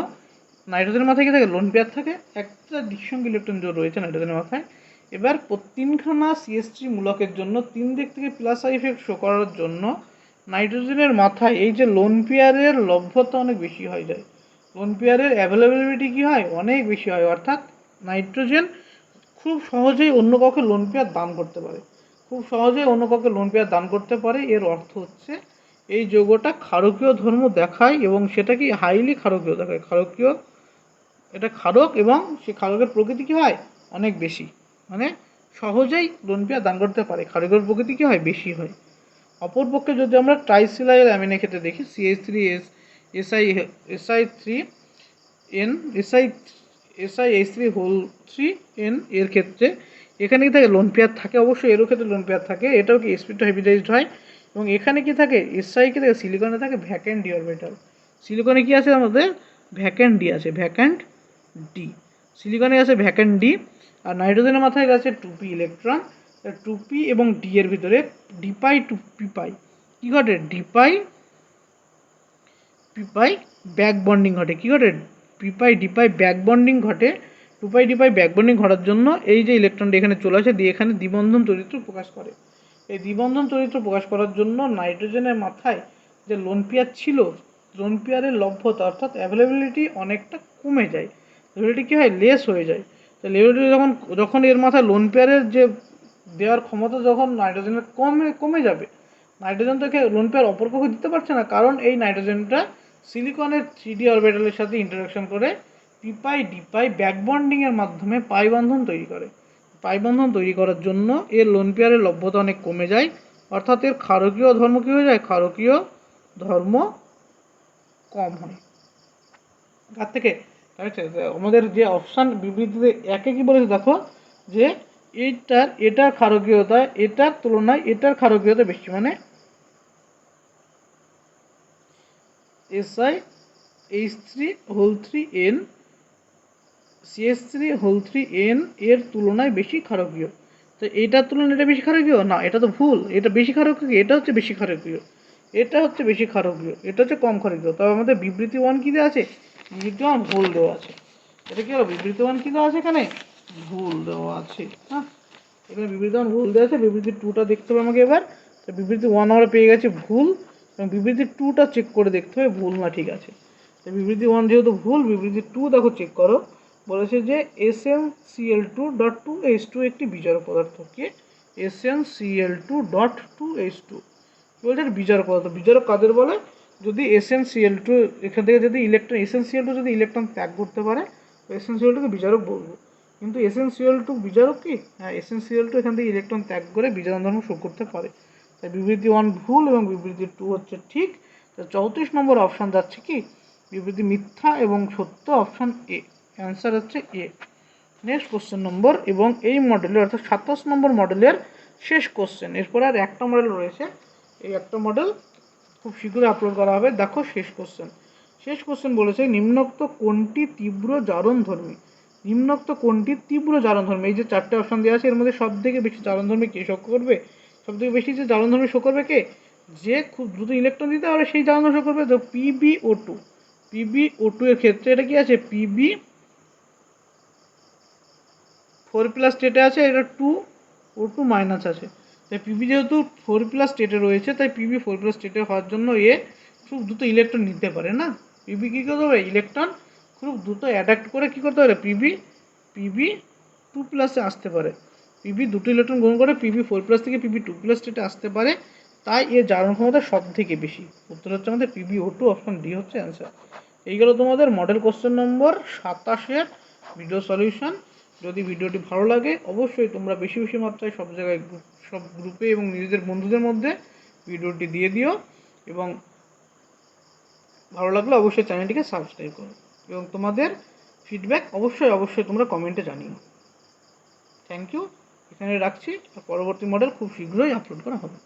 নাইট্রোজেনের মাথায় কি থাকে, লোন পেয়ার থাকে, একটা নিঃসঙ্গ ইলেকট্রন জোড় রয়েছে নাইট্রোজেনের মাথায়। এবার 3খানা CH3 মূলকের জন্য 3 দিক থেকে প্লাস আই ইফেক্ট শো করার জন্য নাইট্রোজেনের মাথায় এই যে লোন পেয়ারের লভ্যতা অনেক বেশি হয়ে যায়, লোন পেয়ারের অ্যাভেলেবিলিটি কী হয়, অনেক বেশি হয়, অর্থাৎ নাইট্রোজেন খুব সহজেই অন্য কাউকে লোন পেয়ার দান করতে পারে, এর অর্থ হচ্ছে এই যৌগটা ক্ষারকীয় ধর্ম দেখায় এবং সেটা কি হাইলি ক্ষারকীয় দেখায়, এটা ক্ষারক এবং সে ক্ষারকের প্রকৃতি কী হয়, অনেক বেশি, মানে সহজেই লোন পেয়ার দান করতে পারে, ক্ষারকের প্রকৃতি কী হয়, বেশি হয়। অপরপক্ষে যদি আমরা ট্রাইসিলাইল অ্যামিনের ক্ষেত্রে দেখি, CH3S SiH3 এর ক্ষেত্রে এখানে কি থাকে, লোন পেয়ার থাকে, অবশ্যই এরও ক্ষেত্রে লোন পেয়ার থাকে, এটাও কি sp2 হাইব্রিডাইজড হয়। এবং এখানে কি থাকে, SI কি থাকে, সিলিকনে থাকে ভ্যাকেন্ট ডি অরবিটাল, সিলিকনে কি আছে আমাদের, ভ্যাকেন্ট ডি আছে, ভ্যাকেন্ট ডি, সিলিকনে আছে ভ্যাকেন্ট ডি। আর নাইট্রোজেনের মাথায় আছে 2p ইলেকট্রন, 2p এবং ডি এর ভিতরে ডিপাই টু পিপাই কি ঘটে, ডিপাই পিপাই ব্যাক বন্ডিং ঘটে, কি ঘটে, পিপাই ডিপাই ব্যাক বন্ডিং ঘটে। 2পাই ডিপাই ব্যাক বন্ডিং ঘটার জন্য এই যে ইলেকট্রনটা এখানে চলে আসে, দিয়ে এখানে দ্বিবন্ধন চরিত্র প্রকাশ করে। এই দ্বিবন্ধন চরিত্র প্রকাশ করার জন্য নাইট্রোজেনের মাথায় যে লোন পেয়ার ছিল, লোন পেয়ারের লভ্যতা অর্থাৎ অ্যাভেলেবিলিটি অনেকটা কমে যায়, লেভেলটি কী হয়, লেস হয়ে যায়। তো লেভেলটি যখন এর মাথায় লোন পেয়ারের যে দেওয়ার ক্ষমতা যখন নাইট্রোজেনের কমে যাবে, নাইট্রোজেন থেকে লোন পেয়ার অপরপক্ষে দিতে পারছে না, কারণ এই নাইট্রোজেনটা সিলিকনের 3d অরবিটালের সাথে ইন্টারাকশন করে পিপাই ডিপাই ব্যাক বন্ডিংয়ের মাধ্যমে পাই বন্ধন তৈরি করে। পাই বন্ধন তৈরি করার জন্য এর লোন পেয়ারের লভ্যতা অনেক কমে যায়, অর্থাৎ এর ক্ষারকীয় ধর্ম কী হয়ে যায়, ক্ষারকীয় ধর্ম কম হয়। তার থেকে আমাদের যে অপশান বিবৃতিতে একে কি বলেছে দেখো, যে এটার ক্ষারকীয়তা এটার তুলনায় এটার ক্ষারকীয়তা বেশি, মানে SiH3 CH3 এর তুলনায় বেশি ক্ষারকীয়। তো এটার তুলনায় এটা বেশি ক্ষারকীয় না, এটা তো ভুল, এটা বেশি ক্ষারকীয়, এটা হচ্ছে বেশি ক্ষারকীয়, এটা হচ্ছে বেশি ক্ষারকীয়, এটা হচ্ছে কম ক্ষারকীয়। তবে আমাদের বিবৃতি 1 কী দেওয়া আছে, বিবৃতি 1 ভুল দেওয়া আছে। এটা কি হলো, বিবৃতি 1 কী দেওয়া আছে, এখানে ভুল দেওয়া আছে। হ্যাঁ, এখানে বিবৃতি 1 ভুল দেওয়া আছে, বিবৃতি 2টা দেখতে হবে আমাকে এবার। তো বিবৃতি 1 আমরা পেয়ে গেছি ভুল, এবং বিবৃতি 2টা চেক করে দেখতে হবে ভুল না ঠিক আছে। তো বিবৃতি 1 যেহেতু ভুল, বিবৃতি 2 দেখো চেক করো, বলেছে যে SnCl2.2H2 একটি বিজারক পদার্থ। কি SnCl2.2H2 বলছে বিজারক পদার্থ। বিজারক কাদের বলে, যদি SnCl2 এখান থেকে যদি SnCl2 যদি ইলেকট্রন ত্যাগ করতে পারে তো SnCl2কে বিজারক বলবো। কিন্তু SnCl2 বিজারক কি, হ্যাঁ SnCl2 এখান থেকে ইলেকট্রন ত্যাগ করে বিজারণ ধর্ম শো করতে পারে। তাই বিবৃতি 1 ভুল এবং বিবৃতি 2 হচ্ছে ঠিক। তো 34 নম্বর অপশান যাচ্ছে কি, বিবৃতি মিথ্যা এবং সত্য, অপশান এ, অ্যান্সার হচ্ছে এ। নেক্সট কোশ্চেন নম্বর, এবং এই মডেলের অর্থাৎ 27 নম্বর মডেলের শেষ কোশ্চেন। এরপর আর একটা মডেল রয়েছে, এই একটা মডেল খুব শীঘ্রই আপলোড করা হবে। দেখো শেষ কোশ্চেন বলেছে নিম্নোক্ত কোনটি তীব্র জারণধর্মী, এই যে 4টে অপশান দেওয়া আছে এর মধ্যে সব থেকে বেশি জারণধর্মী কে শো করবে, সব থেকে বেশি যে জারণধর্মী শো করবে কে, যে খুব দ্রুত ইলেকট্রন দিতে পারে সেই জারণধর্মী শো করবে। তো PbO2 এর ক্ষেত্রে এটা কি আছে, PbO2 4+ স্টেটে আছে, এটা 2O2 মাইনাস আছে। তাই পিবি যেহেতু 4+ স্টেটে রয়েছে, তাই পিবি 4+ স্টেটে হওয়ার জন্য এ খুব দ্রুত ইলেকট্রন নিতে পারে না। পিবি কী করতে পারে, ইলেকট্রন খুব দ্রুত অ্যাডাপ্ট করে কী করতে পারে, পিবি 2+ আসতে পারে। পিবি দুটো ইলেকট্রন গ্রহণ করে পিবি 4+ থেকে পিবি 2+ স্টেটে আসতে পারে, তাই এর জারণ ক্ষমতা সব থেকে বেশি। উত্তর হচ্ছে আমাদের PbO2, অপশন ডি হচ্ছে অ্যান্সার। এই গেল তোমাদের মডেল কোশ্চেন নম্বর 27-এর ভিডিও সলিউশন। যদি ভিডিওটি ভালো লাগে অবশ্যই তোমরা বেশি বেশি মাত্রায় সব জায়গায় সব গ্রুপে এবং নিজেদের বন্ধুদের মধ্যে ভিডিওটি দিয়ে দিও, এবং ভালো লাগলে অবশ্যই চ্যানেলটিকে সাবস্ক্রাইব করো, এবং তোমাদের ফিডব্যাক অবশ্যই তোমরা কমেন্টে জানিও। থ্যাংক ইউ, এখানে রাখছি। পরবর্তী মডেল খুব শীঘ্রই আপলোড করা হবে।